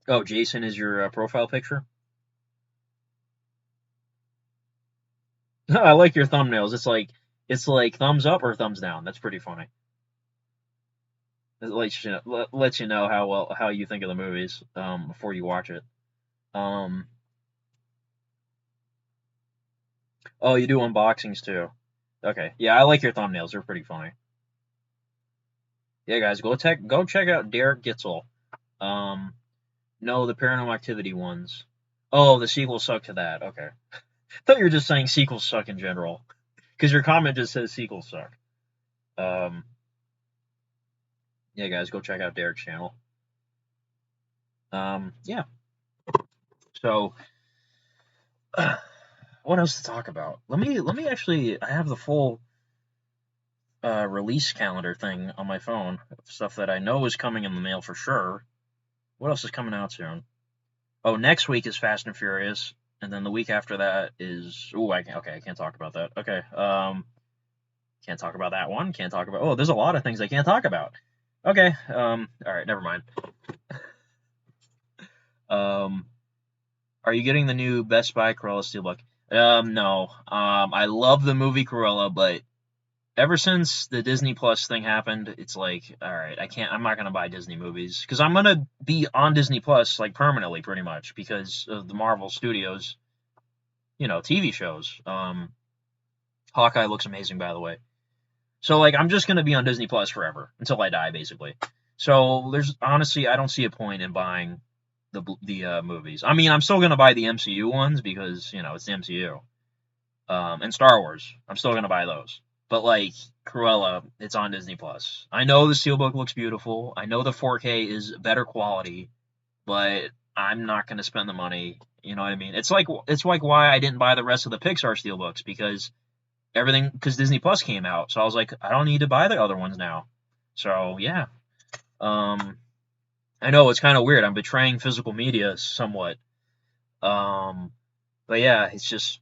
Oh, Jason is your profile picture? I like your thumbnails. It's like thumbs up or thumbs down. That's pretty funny. It lets you know how you think of the movies before you watch it. Um, oh, you do unboxings too. Okay, yeah, I like your thumbnails. They're pretty funny. Yeah, guys, go check out Derek Gitzel. Um, no, the Paranormal Activity ones. Oh, the sequels suck to that. Okay, I thought you were just saying sequels suck in general because your comment just says sequels suck. Um, yeah, guys, go check out Derek's channel. Yeah. So, what else to talk about? Let me actually. I have the full release calendar thing on my phone. Stuff that I know is coming in the mail for sure. What else is coming out soon? Oh, next week is Fast and Furious, and then the week after that is. Ooh, I can't talk about that. Okay. Can't talk about that one. Can't talk about. Oh, there's a lot of things I can't talk about. Okay. All right. Never mind. Um. Are you getting the new Best Buy Cruella Steelbook? No. I love the movie Cruella, but ever since the Disney Plus thing happened, it's like, all right, I'm not gonna buy Disney movies because I'm gonna be on Disney Plus like permanently, pretty much, because of the Marvel Studios, TV shows. Hawkeye looks amazing, by the way. So like, I'm just gonna be on Disney Plus forever until I die, basically. So there's honestly, I don't see a point in buying the movies. I mean, I'm still gonna buy the MCU ones because it's the MCU. And Star Wars, I'm still gonna buy those. But like Cruella, it's on Disney Plus. I know the Steelbook looks beautiful. I know the 4K is better quality, but I'm not gonna spend the money. You know what I mean? It's like why I didn't buy the rest of the Pixar Steelbooks because Disney Plus came out. So I was like, I don't need to buy the other ones now. So yeah. I know it's kind of weird. I'm betraying physical media somewhat. But yeah, it's just.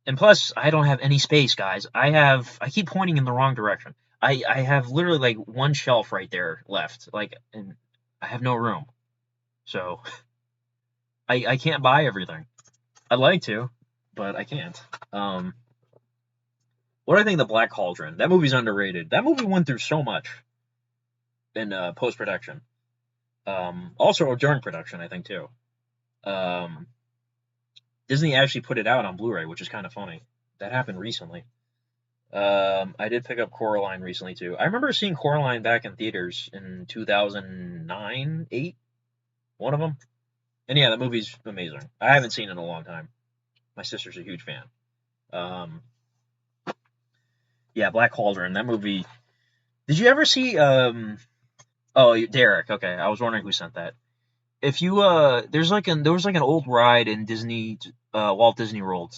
And plus, I don't have any space, guys. I keep pointing in the wrong direction. I have literally like one shelf right there left, like, and I have no room, so I can't buy everything. I'd like to, but I can't. Um, what do I think of the Black Cauldron? That movie's underrated. That movie went through so much in post production. Also during production, I think too. Um, Disney actually put it out on Blu-ray, which is kind of funny. That happened recently. I did pick up Coraline recently too. I remember seeing Coraline back in theaters in 2009, 8, one of them. And yeah, the movie's amazing. I haven't seen it in a long time. My sister's a huge fan. Um, yeah, Black Cauldron. That movie. Did you ever see? Oh, Derek. Okay, I was wondering who sent that. If you there was like an old ride in Disney, Walt Disney World,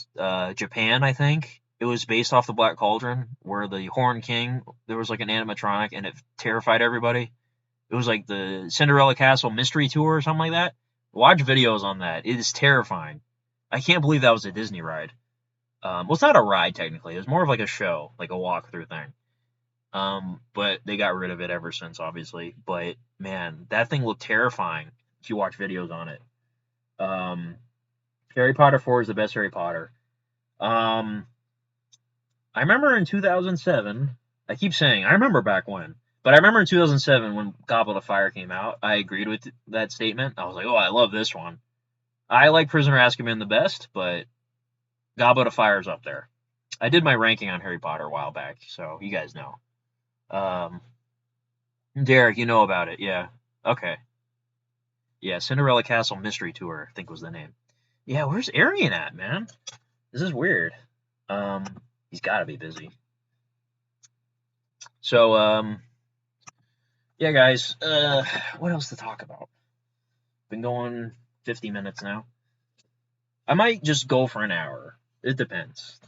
Japan, I think. It was based off the Black Cauldron, where the Horn King, there was like an animatronic, and it terrified everybody. It was like the Cinderella Castle Mystery Tour or something like that. Watch videos on that. It is terrifying. I can't believe that was a Disney ride. Well, it's not a ride technically. It was more of like a show, like a walkthrough thing. But they got rid of it ever since, obviously. But man, that thing looked terrifying if you watch videos on it. Um, Harry Potter 4 is the best Harry Potter. Um, I remember in 2007. I keep saying I remember back when, but I remember in 2007 when Goblet of Fire came out. I agreed with that statement. I was like, oh, I love this one. I like Prisoner of Azkaban the best, but Goblet of Fire is up there. I did my ranking on Harry Potter a while back, so you guys know. Um, Derek, you know about it, yeah. Okay. Yeah, Cinderella Castle Mystery Tour, I think was the name. Yeah, where's Arian at, man? This is weird. Um, he's got to be busy. So, yeah, guys. What else to talk about? Been going 50 minutes now. I might just go for an hour. It depends.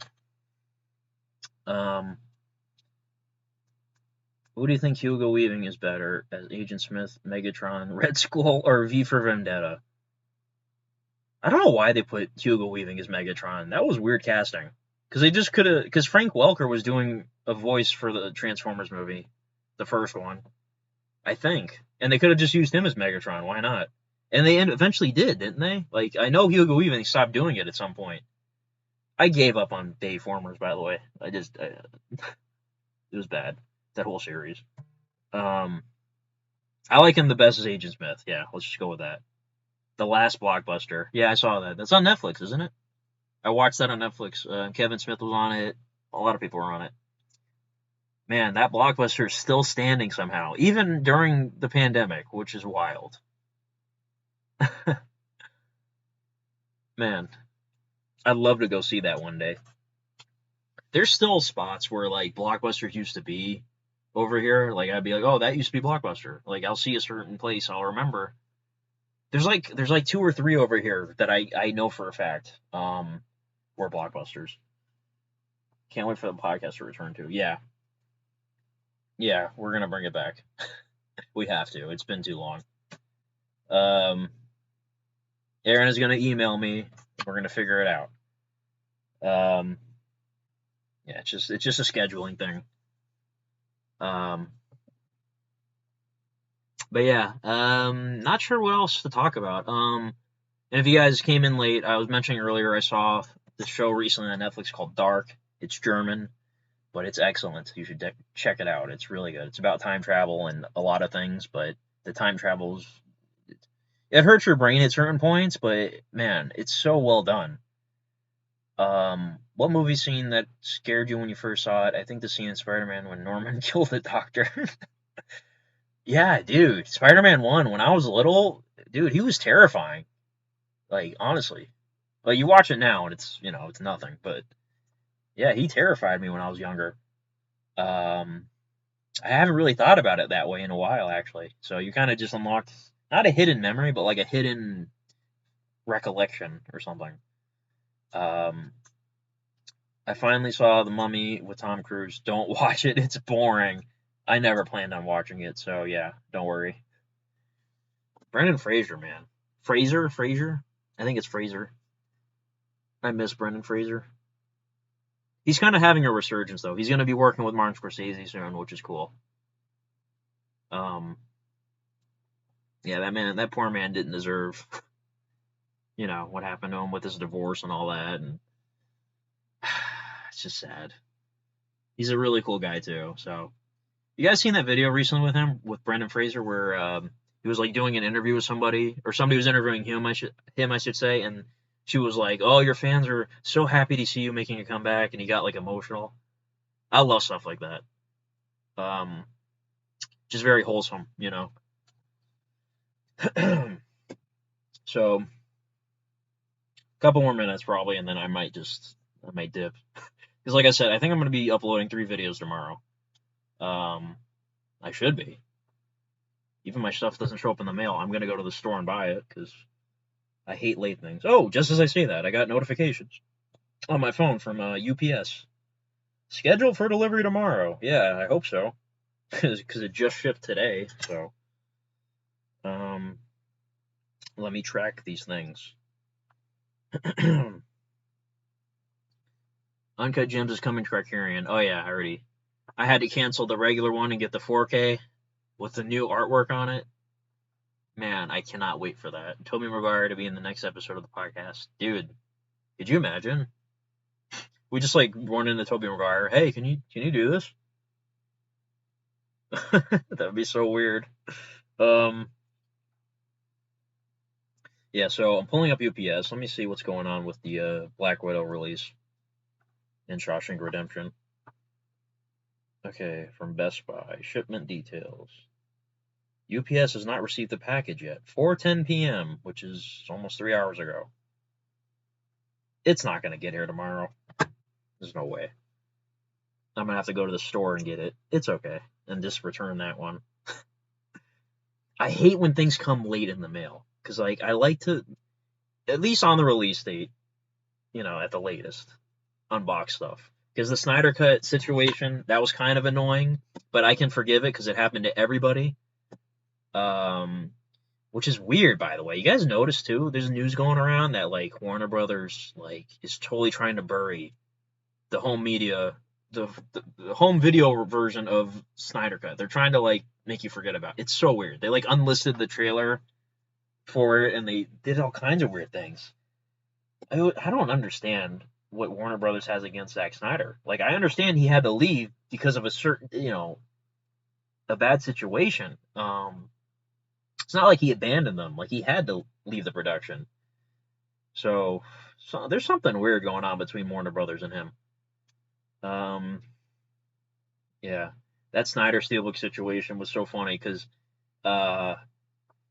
Um, who do you think Hugo Weaving is better as Agent Smith, Megatron, Red Skull, or V for Vendetta? I don't know why they put Hugo Weaving as Megatron. That was weird casting. Because they just could have. Because Frank Welker was doing a voice for the Transformers movie, the first one, I think, and they could have just used him as Megatron. Why not? And they eventually did, didn't they? Like I know Hugo Weaving stopped doing it at some point. I gave up on Dave Formers, by the way. It was bad, that whole series. Um, I like him the best as Agent Smith. Yeah, let's just go with that. The last blockbuster. Yeah, I saw that. That's on Netflix, isn't it? I watched that on Netflix. Kevin Smith was on it. A lot of people were on it. Man, that blockbuster is still standing somehow, even during the pandemic, which is wild. Man, I'd love to go see that one day. There's still spots where like blockbusters used to be over here. Like I'd be like, oh, that used to be Blockbuster. Like I'll see a certain place, I'll remember. There's like two or three over here that I know for a fact were Blockbusters. Can't wait for the podcast to return to. Yeah, yeah, we're gonna bring it back. We have to. It's been too long. Um, Aaron is gonna email me. We're gonna figure it out. Um, yeah, it's just a scheduling thing. Um, but yeah, not sure what else to talk about. And if you guys came in late, I was mentioning earlier I saw the show recently on Netflix called Dark. It's German, but it's excellent. You should check it out. It's really good. It's about time travel and a lot of things, but the time travels. It hurts your brain at certain points, but man, it's so well done. What movie scene that scared you when you first saw it? I think the scene in Spider-Man when Norman killed the doctor. Yeah, dude, Spider-Man 1, when I was little, dude, he was terrifying. Like, honestly. Like, you watch it now and it's nothing, but yeah, he terrified me when I was younger. Um, I haven't really thought about it that way in a while, actually. So you kind of just unlocked, not a hidden memory, but like a hidden recollection or something. Um, I finally saw The Mummy with Tom Cruise. Don't watch it, it's boring. I never planned on watching it, so yeah, don't worry. Brendan Fraser, man. Fraser? I think it's Fraser. I miss Brendan Fraser. He's kind of having a resurgence, though. He's going to be working with Martin Scorsese soon, which is cool. Yeah, that poor man didn't deserve, what happened to him with his divorce and all that, and it's just sad. He's a really cool guy too. So, you guys seen that video recently with him, with Brendan Fraser, where he was like doing an interview with somebody, or somebody was interviewing him, I should say, and she was like, "Oh, your fans are so happy to see you making a comeback," and he got like emotional. I love stuff like that. Um, just very wholesome, So, a couple more minutes probably, and then I might dip. Because like I said, I think I'm going to be uploading 3 videos tomorrow. I should be. Even my stuff doesn't show up in the mail, I'm going to go to the store and buy it, because I hate late things. Oh, just as I say that, I got notifications on my phone from UPS. Scheduled for delivery tomorrow. Yeah, I hope so. Because it just shipped today, so. Let me track these things. Uncut Gems is coming to Criterion. Oh yeah, I had to cancel the regular one and get the 4K with the new artwork on it. Man, I cannot wait for that. Tobey Maguire to be in the next episode of the podcast. Dude, could you imagine? We just like run into Tobey Maguire. Hey, can you do this? That would be so weird. Yeah, so I'm pulling up UPS. Let me see what's going on with the Black Widow release in Shawshank Redemption. Okay, from Best Buy. Shipment details. UPS has not received the package yet. 4:10 p.m., which is almost 3 hours ago. It's not going to get here tomorrow. There's no way. I'm going to have to go to the store and get it. It's okay. And just return that one. I hate when things come late in the mail. Because, like, I like to, at least on the release date, at the latest, unbox stuff. Because the Snyder Cut situation, that was kind of annoying. But I can forgive it because it happened to everybody. Which is weird, by the way. You guys notice, too? There's news going around that, like, Warner Brothers, like, is totally trying to bury the home media, the home video version of Snyder Cut. They're trying to, like, make you forget about it. It's so weird. They, like, unlisted the trailer for it, and they did all kinds of weird things. I don't understand what Warner Brothers has against Zack Snyder. Like, I understand he had to leave because of a certain, a bad situation. It's not like he abandoned them. Like, he had to leave the production. So there's something weird going on between Warner Brothers and him. Yeah. That Snyder Steelbook situation was so funny because,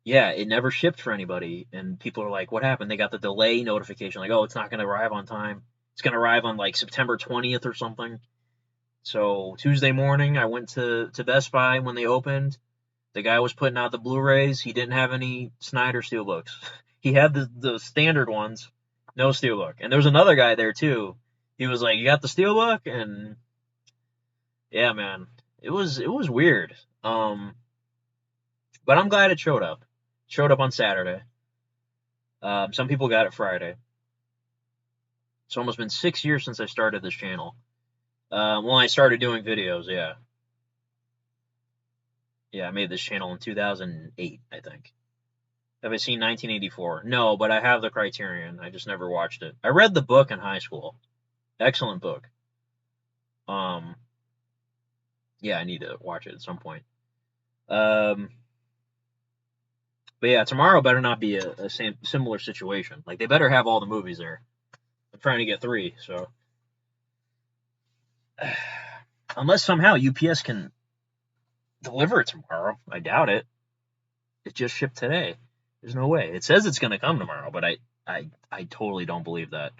yeah, it never shipped for anybody. And people are like, what happened? They got the delay notification. Like, oh, it's not going to arrive on time. It's going to arrive on, like, September 20th or something. So Tuesday morning, I went to Best Buy when they opened. The guy was putting out the Blu-rays. He didn't have any Snyder Steelbooks. He had the standard ones, no Steelbook. And there was another guy there, too. He was like, you got the Steelbook? And, yeah, man, it was weird. But I'm glad it showed up. It showed up on Saturday. Some people got it Friday. It's almost been 6 years since I started this channel. Well, I started doing videos, yeah. Yeah, I made this channel in 2008, I think. Have I seen 1984? No, but I have the Criterion. I just never watched it. I read the book in high school. Excellent book. Yeah, I need to watch it at some point. But yeah, tomorrow better not be a similar situation. Like, they better have all the movies there. I'm trying to get 3, so. Unless somehow UPS can deliver it tomorrow. I doubt it. It just shipped today. There's no way. It says it's going to come tomorrow, but I totally don't believe that.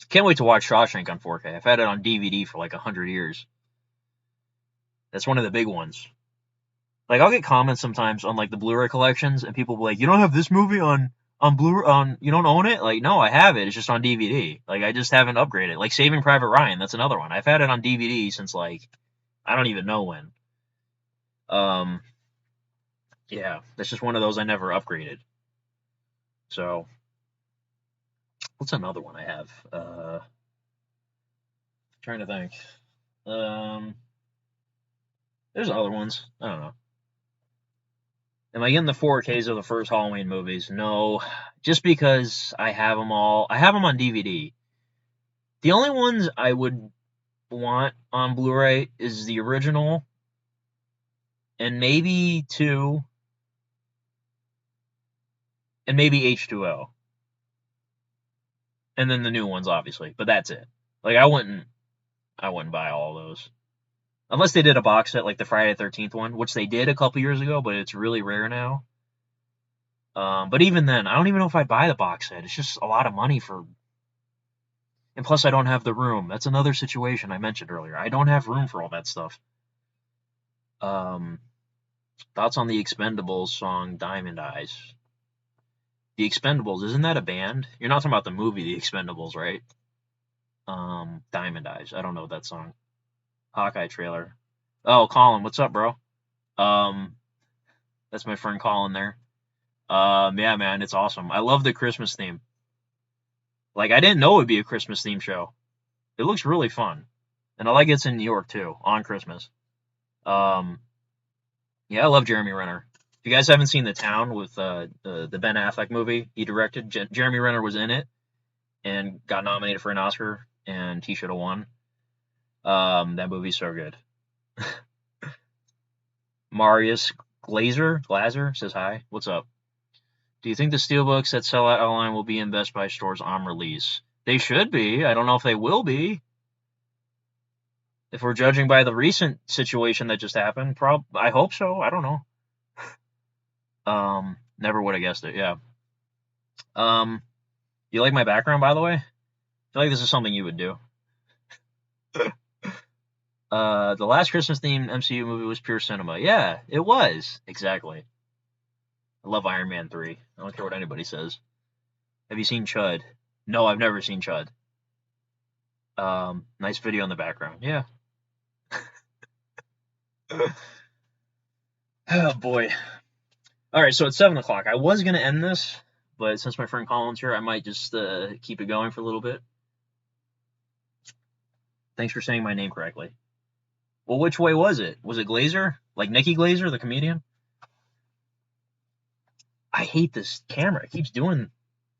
Can't wait to watch Shawshank on 4K. I've had it on DVD for like 100 years. That's one of the big ones. Like, I'll get comments sometimes on like the Blu-ray collections, and people will be like, "You don't have this movie on you don't own it?" Like, no, I have it. It's just on DVD. Like, I just haven't upgraded. Like Saving Private Ryan, that's another one. I've had it on DVD since like I don't even know when. Yeah, that's just one of those I never upgraded. So, What's another one I have? Trying to think. Um, there's other ones. I don't know. Am I getting the 4Ks of the first Halloween movies? No, just because I have them all. I have them on DVD. The only ones I would want on Blu-ray is the original, and maybe 2, and maybe H2O, and then the new ones, obviously. But that's it. Like I wouldn't buy all of those unless they did a box set like the Friday the 13th one, which they did a couple years ago, but it's really rare now. But even then, I don't even know if I'd buy the box set. It's just a lot of money for. And plus, I don't have the room. That's another situation I mentioned earlier. I don't have room for all that stuff. Thoughts on the Expendables song Diamond Eyes? The Expendables, isn't that a band? You're not talking about the movie The Expendables, right? Diamond Eyes. I don't know that song. Hawkeye trailer. Oh, Colin, what's up, bro? That's my friend Colin there. Yeah, man, it's awesome. I love the Christmas theme. Like, I didn't know it would be a Christmas theme show. It looks really fun. And I like it's in New York, too, on Christmas. Yeah, I love Jeremy Renner. If you guys haven't seen The Town with the Ben Affleck movie he directed, Jeremy Renner was in it and got nominated for an Oscar, and he should have won. That movie's so good. Marius Glazer says hi. What's up? Do you think the steelbooks that sell out online will be in Best Buy stores on release? They should be. I don't know if they will be. If we're judging by the recent situation that just happened, I hope so. I don't know. Never would have guessed it. Yeah. You like my background, by the way? I feel like this is something you would do. The last Christmas-themed MCU movie was pure cinema. Yeah, it was. Exactly. I love Iron Man 3. I don't care what anybody says. Have you seen Chud? No, I've never seen Chud. Nice video in the background. Yeah. Oh, boy. All right, so it's 7 o'clock. I was going to end this, but since my friend Colin's here, I might just keep it going for a little bit. Thanks for saying my name correctly. Well, which way was it? Was it Glazer? Like Nikki Glazer, the comedian? I hate this camera. It keeps doing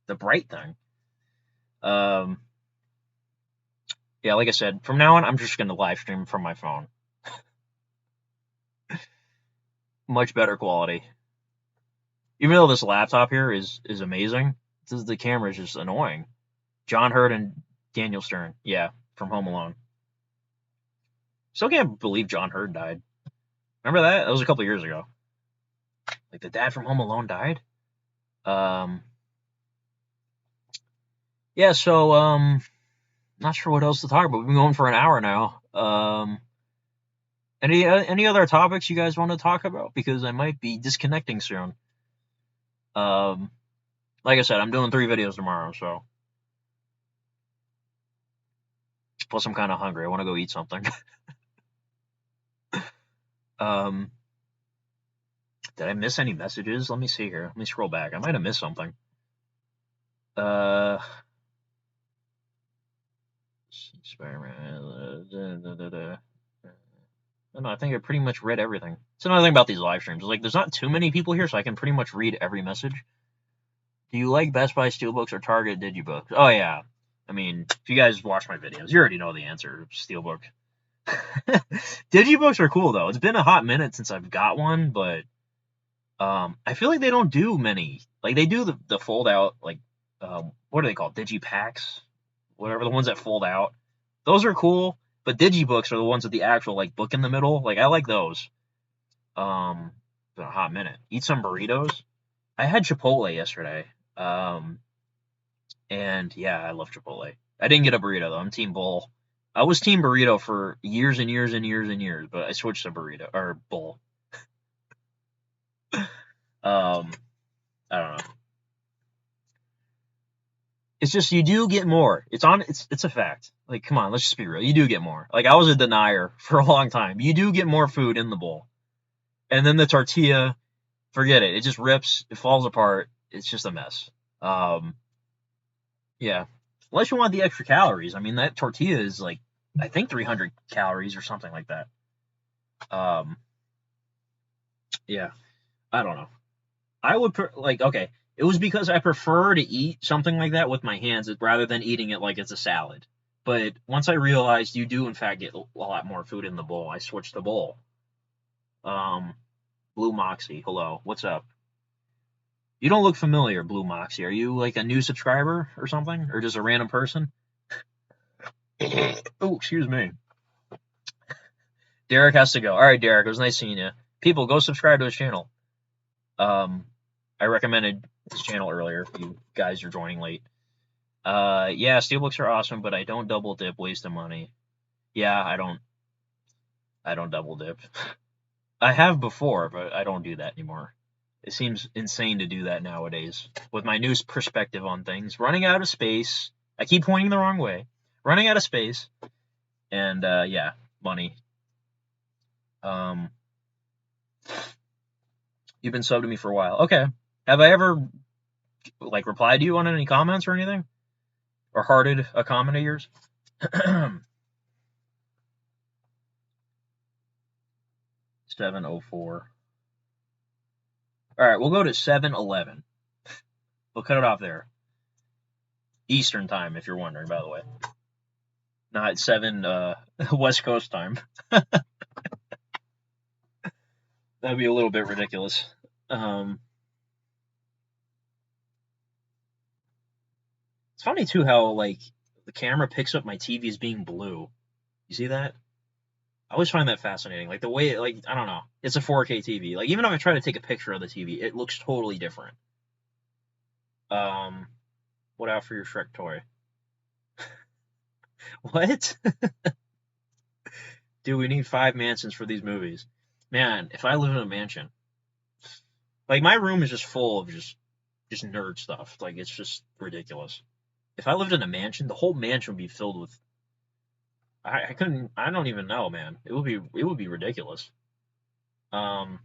the bright thing. Yeah, like I said, from now on, I'm just going to live stream from my phone. Much better quality. Even though this laptop here is amazing, the camera is just annoying. John Hurt and Daniel Stern. Yeah, from Home Alone. Still can't believe John Hurt died. Remember that? That was a couple years ago. Like, the dad from Home Alone died? Yeah, so, not sure what else to talk about. We've been going for an hour now. Any other topics you guys want to talk about? Because I might be disconnecting soon. Like I said, I'm doing 3 videos tomorrow, so. Plus, I'm kind of hungry. I want to go eat something. Did I miss any messages? Let me see here. Let me scroll back. I might have missed something. Spider-Man. I think I pretty much read everything. It's another thing about these live streams. Like, there's not too many people here, so I can pretty much read every message. Do you like Best Buy Steelbooks or Target Digibooks? Oh, yeah. I mean, if you guys watch my videos, you already know the answer. Steelbook. Digibooks are cool, though. It's been a hot minute since I've got one, but I feel like they don't do many. Like, they do the fold-out, like, what are they called? Digipacks? Whatever, the ones that fold out. Those are cool, but Digibooks are the ones with the actual, like, book in the middle. Like, I like those. Been a hot minute. Eat some burritos. I had Chipotle yesterday. And, yeah, I love Chipotle. I didn't get a burrito, though. I'm Team Bowl. I was Team Burrito for years and years and years and years, but I switched to burrito, or bowl. I don't know. It's just, you do get more. It's a fact. Like, come on, let's just be real. You do get more. Like, I was a denier for a long time. You do get more food in the bowl. And then the tortilla, forget it. It just rips. It falls apart. It's just a mess. Yeah. Unless you want the extra calories. I mean, that tortilla is like, I think 300 calories or something like that. Um, yeah. I don't know. I would like, okay. It was because I prefer to eat something like that with my hands rather than eating it like it's a salad. But once I realized you do in fact get a lot more food in the bowl, I switched the bowl. Um, Blue Moxie, hello, what's up? You don't look familiar, Blue Moxie. Are you like a new subscriber or something, or just a random person? Oh, excuse me. Derek has to go. All right, Derek, it was nice seeing you. People, go subscribe to his channel. I recommended his channel earlier. If you guys are joining late. Yeah, steelbooks are awesome, but I don't double dip, wasting money. Yeah, I don't double dip. I have before, but I don't do that anymore. It seems insane to do that nowadays. With my new perspective on things, running out of space. I keep pointing the wrong way. Running out of space, and yeah, money. Um, you've been subbed to me for a while. Okay. Have I ever like replied to you on any comments or anything, or hearted a comment of yours? 7:04. All right, we'll go to 7:11. We'll cut it off there. Eastern time, if you're wondering, by the way. Not 7 West Coast time. That'd be a little bit ridiculous. It's funny too how like the camera picks up my TV as being blue. You see that? I always find that fascinating. Like the way, like I don't know, it's a 4K TV. Like even if I try to take a picture of the TV, it looks totally different. What out for your Shrek toy? What? Dude, we need 5 mansions for these movies. Man, if I live in a mansion, like my room is just full of just nerd stuff. Like it's just ridiculous. If I lived in a mansion, the whole mansion would be filled with. I couldn't. I don't even know, man. It would be ridiculous. Um,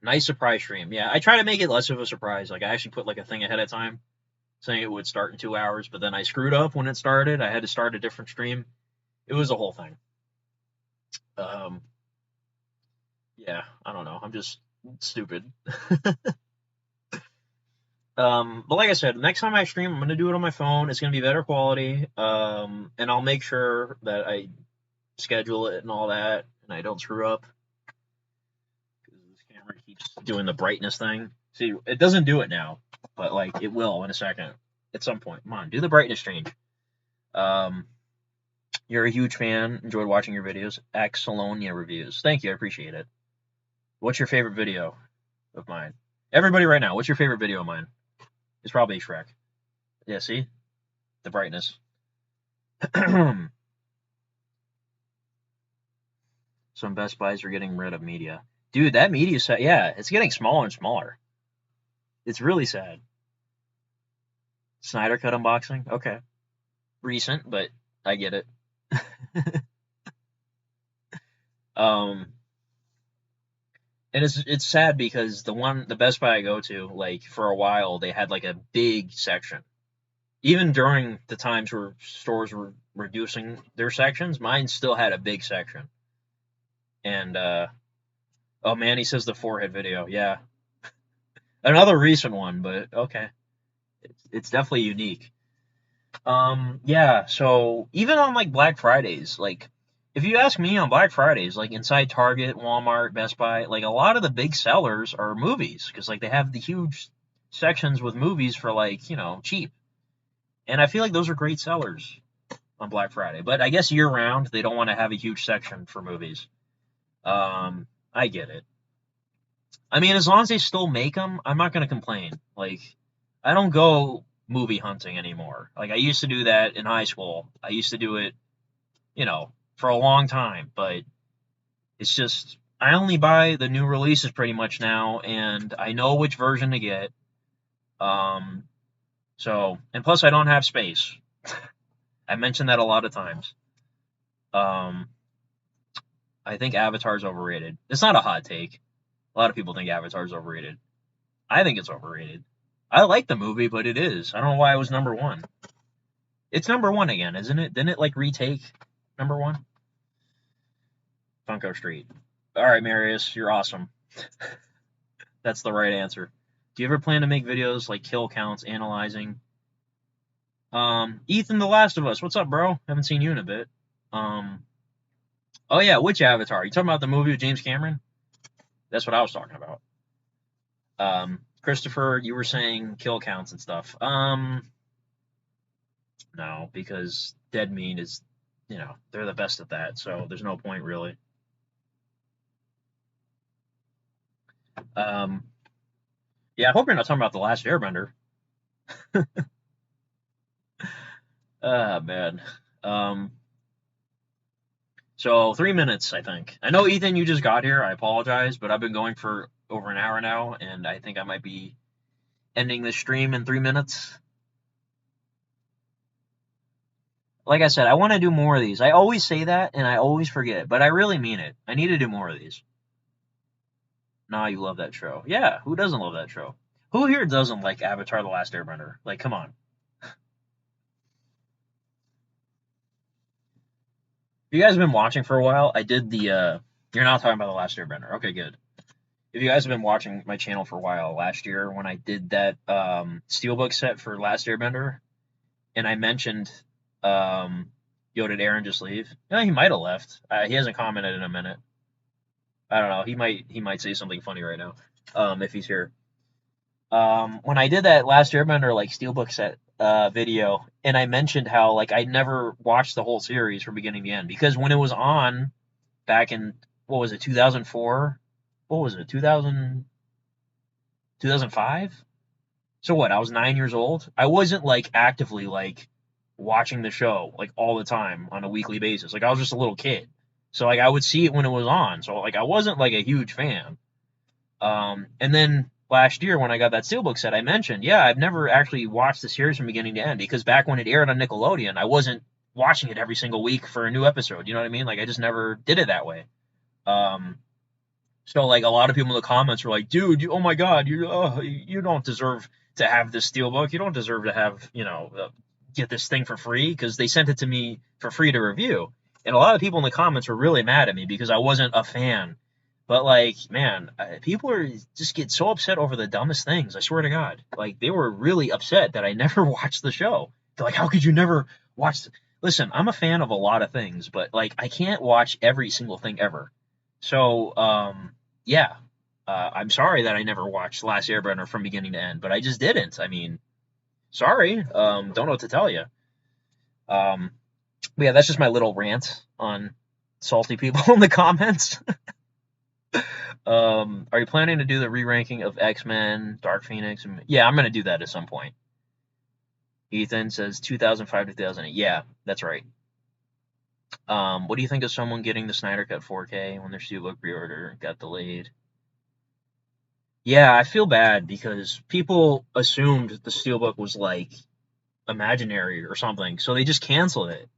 Nice surprise stream. Yeah, I try to make it less of a surprise. Like I actually put like a thing ahead of time saying it would start in 2 hours, but then I screwed up when it started. I had to start a different stream. It was a whole thing. Um, yeah, I don't know. I'm just stupid. But like I said, next time I stream, I'm gonna do it on my phone. It's gonna be better quality. And I'll make sure that I schedule it and all that, and I don't screw up. Because this camera keeps doing the brightness thing. See, it doesn't do it now, but like it will in a second, at some point. Come on, do the brightness change. Um, you're a huge fan. Enjoyed watching your videos. Axolonia reviews. Thank you, I appreciate it. What's your favorite video of mine? Everybody right now, what's your favorite video of mine? It's probably Shrek. Yeah, see? The brightness. Some Best Buys are getting rid of media. Dude, that media set, yeah, it's getting smaller and smaller. It's really sad. Snyder Cut unboxing? Okay. Recent, but I get it. um, and it's sad because the Best Buy I go to, like for a while, they had like a big section. Even during the times where stores were reducing their sections, mine still had a big section. And oh man, he says the forehead video. Yeah, another recent one, but okay, it's definitely unique. Yeah. So even on like Black Fridays, like if you ask me on Black Fridays, like inside Target, Walmart, Best Buy, like a lot of the big sellers are movies because like they have the huge sections with movies for like cheap, and I feel like those are great sellers on Black Friday. But I guess year round they don't want to have a huge section for movies. I get it. I mean, as long as they still make them, I'm not gonna complain. Like, I don't go movie hunting anymore. Like I used to do that in high school. I used to do it, for a long time. But it's just I only buy the new releases pretty much now, and I know which version to get. Um, and plus I don't have space. I mentioned that a lot of times. Um, I think Avatar's overrated. It's not a hot take. A lot of people think Avatar's overrated. I think it's overrated. I like the movie, but it is. I don't know why it was number one. It's number one again, isn't it? Didn't it like retake number one? Funko Street. All right, Marius, you're awesome. That's the right answer. Do you ever plan to make videos like kill counts, analyzing? Ethan, The Last of Us. What's up, bro? Haven't seen you in a bit. Oh yeah, which Avatar? You talking about the movie with James Cameron? That's what I was talking about. Christopher, you were saying kill counts and stuff. No, because dead meat is, they're the best at that, so there's no point really. Yeah, I hope you're not talking about The Last Airbender. Ah, man. So 3 minutes, I think. I know, Ethan, you just got here. I apologize, but I've been going for over an hour now, and I think I might be ending the stream in 3 minutes. Like I said, I want to do more of these. I always say that, and I always forget, but I really mean it. I need to do more of these. Nah, you love that show. Yeah, who doesn't love that show? Who here doesn't like Avatar: The Last Airbender? Like, come on. If you guys have been watching for a while, I did the, you're not talking about The Last Airbender. Okay, good. If you guys have been watching my channel for a while, last year when I did that Steelbook set for Last Airbender, and I mentioned, yo, did Aaron just leave? No, he might have left. He hasn't commented in a minute. I don't know. He might say something funny right now, if he's here. When I did that Last Airbender like Steelbook set video, and I mentioned how like I never watched the whole series from beginning to end because when it was on back in what was it 2004? What was it 2005? So what? I was 9 years old. I wasn't like actively like watching the show like all the time on a weekly basis. Like I was just a little kid, so like I would see it when it was on. So like I wasn't like a huge fan. And then last year when I got that Steelbook set, I mentioned, yeah, I've never actually watched the series from beginning to end because back when it aired on Nickelodeon, I wasn't watching it every single week for a new episode. You know what I mean? Like I just never did it that way. So like a lot of people in the comments were like, dude, oh my God, you don't deserve to have this Steelbook. You don't deserve to have, get this thing for free because they sent it to me for free to review. And a lot of people in the comments were really mad at me because I wasn't a fan. But like, man, people just get so upset over the dumbest things. I swear to God, like they were really upset that I never watched the show. They're like, how could you never watch? Listen, I'm a fan of a lot of things, but like I can't watch every single thing ever. So, yeah, I'm sorry that I never watched Last Airbender from beginning to end, but I just didn't. I mean, sorry, don't know what to tell you. But yeah, that's just my little rant on salty people in the comments. Are you planning to do the re-ranking of X-Men, Dark Phoenix? Yeah, I'm gonna do that at some point. Ethan says 2005 to 2008. Yeah, that's right. What do you think of someone getting the Snyder Cut 4K when their Steelbook pre-order got delayed? Yeah, I feel bad because people assumed the Steelbook was like imaginary or something, so they just canceled it.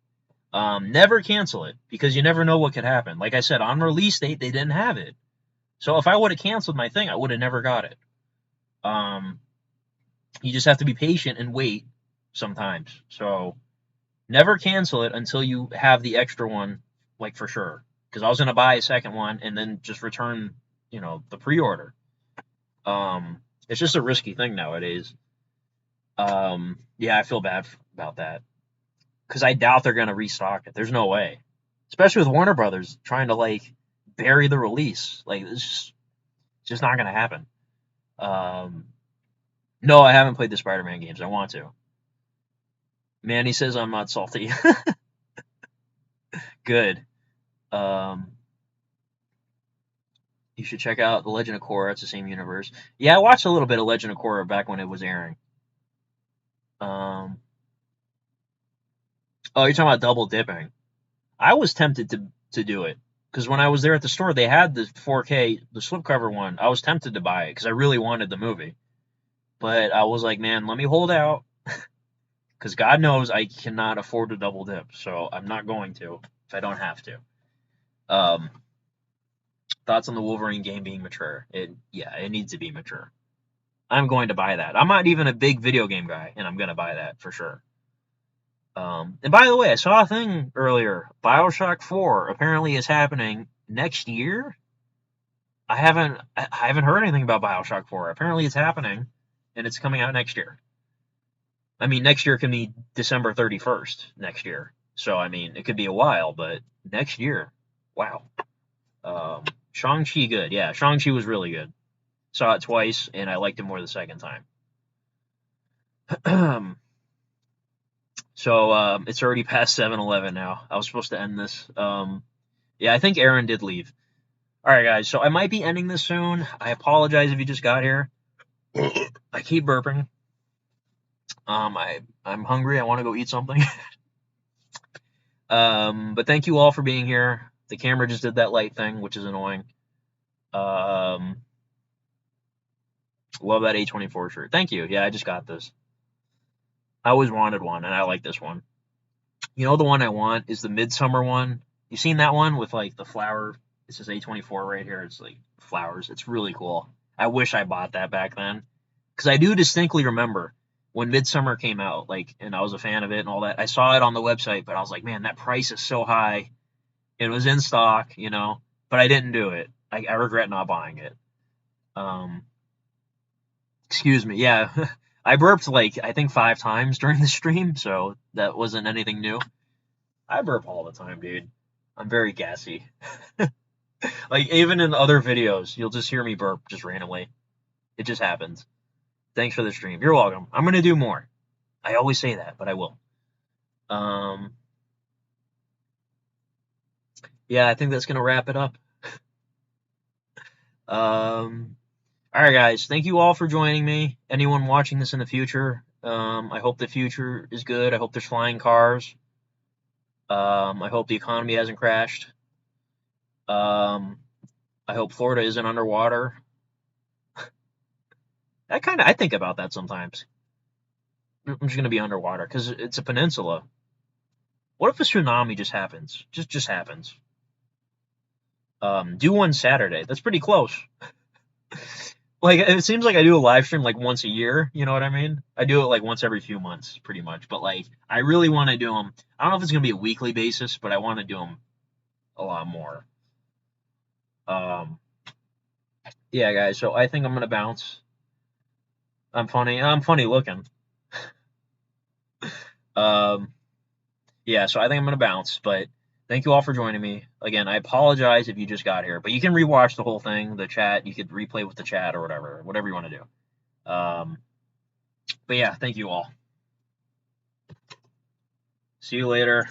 Never cancel it because you never know what could happen. Like I said, on release date they didn't have it, so if I would have canceled my thing, I would have never got it. You just have to be patient and wait sometimes. So never cancel it until you have the extra one, like for sure. Because I was gonna buy a second one and then just return, the pre-order. It's just a risky thing nowadays. Yeah, I feel bad about that because I doubt they're gonna restock it. There's no way, especially with Warner Brothers trying to like bury the release. Like it's just not gonna happen. No, I haven't played the Spider-Man games. I want to. Manny says I'm not salty. Good. You should check out The Legend of Korra. It's the same universe. Yeah, I watched a little bit of Legend of Korra back when it was airing. Oh, you're talking about double dipping. I was tempted to do it because when I was there at the store, they had the 4K, the slipcover one. I was tempted to buy it because I really wanted the movie, but I was like, man, let me hold out because God knows I cannot afford to double dip, so I'm not going to if I don't have to. Thoughts on the Wolverine game being mature? It needs to be mature. I'm going to buy that. I'm not even a big video game guy, and I'm going to buy that for sure. And by the way, I saw a thing earlier. Bioshock 4 apparently is happening next year. I haven't heard anything about Bioshock 4. Apparently it's happening, and it's coming out next year. I mean, next year can be December 31st next year. So, I mean, it could be a while, but next year. Wow. Shang-Chi good. Yeah, Shang-Chi was really good. Saw it twice, and I liked it more the second time. So, it's already past 7:11 now. I was supposed to end this. Yeah, I think Aaron did leave. Alright, guys, so I might be ending this soon. I apologize if you just got here. I keep burping. I'm hungry. I want to go eat something. But thank you all for being here. The camera just did that light thing, which is annoying. Love that A24 shirt. Thank you. Yeah, I just got this. I always wanted one, and I like this one. You know, the one I want is the Midsummer one. You seen that one with like the flower? It says A24 right here. It's like flowers. It's really cool. I wish I bought that back then, because I do distinctly remember when Midsummer came out, like, and I was a fan of it and all that. I saw it on the website, but I was like, man, that price is so high. It was in stock, you know, but I didn't do it. I regret not buying it. Um, Excuse me. Yeah, I burped like I think 5 times during the stream, so that wasn't anything new. I burp all the time, dude. I'm very gassy. Like even in other videos, you'll just hear me burp just randomly. It just happens. Thanks for the stream. You're welcome. I'm gonna do more. I always say that, but I will. Um, yeah, I think that's gonna wrap it up. All right, guys. Thank you all for joining me. Anyone watching this in the future, I hope the future is good. I hope there's flying cars. I hope the economy hasn't crashed. Um, I hope Florida isn't underwater. I think about that sometimes. I'm just gonna be underwater because it's a peninsula. What if a tsunami just happens? Just happens. Do one Saturday. That's pretty close. Like it seems like I do a live stream like once a year. You know what I mean? I do it like once every few months, pretty much. But like I really want to do them. I don't know if it's gonna be a weekly basis, but I want to do them a lot more. Um, yeah, guys. So I think I'm gonna bounce. I'm funny. I'm funny looking. Um, yeah. So I think I'm gonna bounce. But thank you all for joining me. Again, I apologize if you just got here, but you can rewatch the whole thing, the chat. You could replay with the chat or whatever you want to do. But yeah, thank you all. See you later.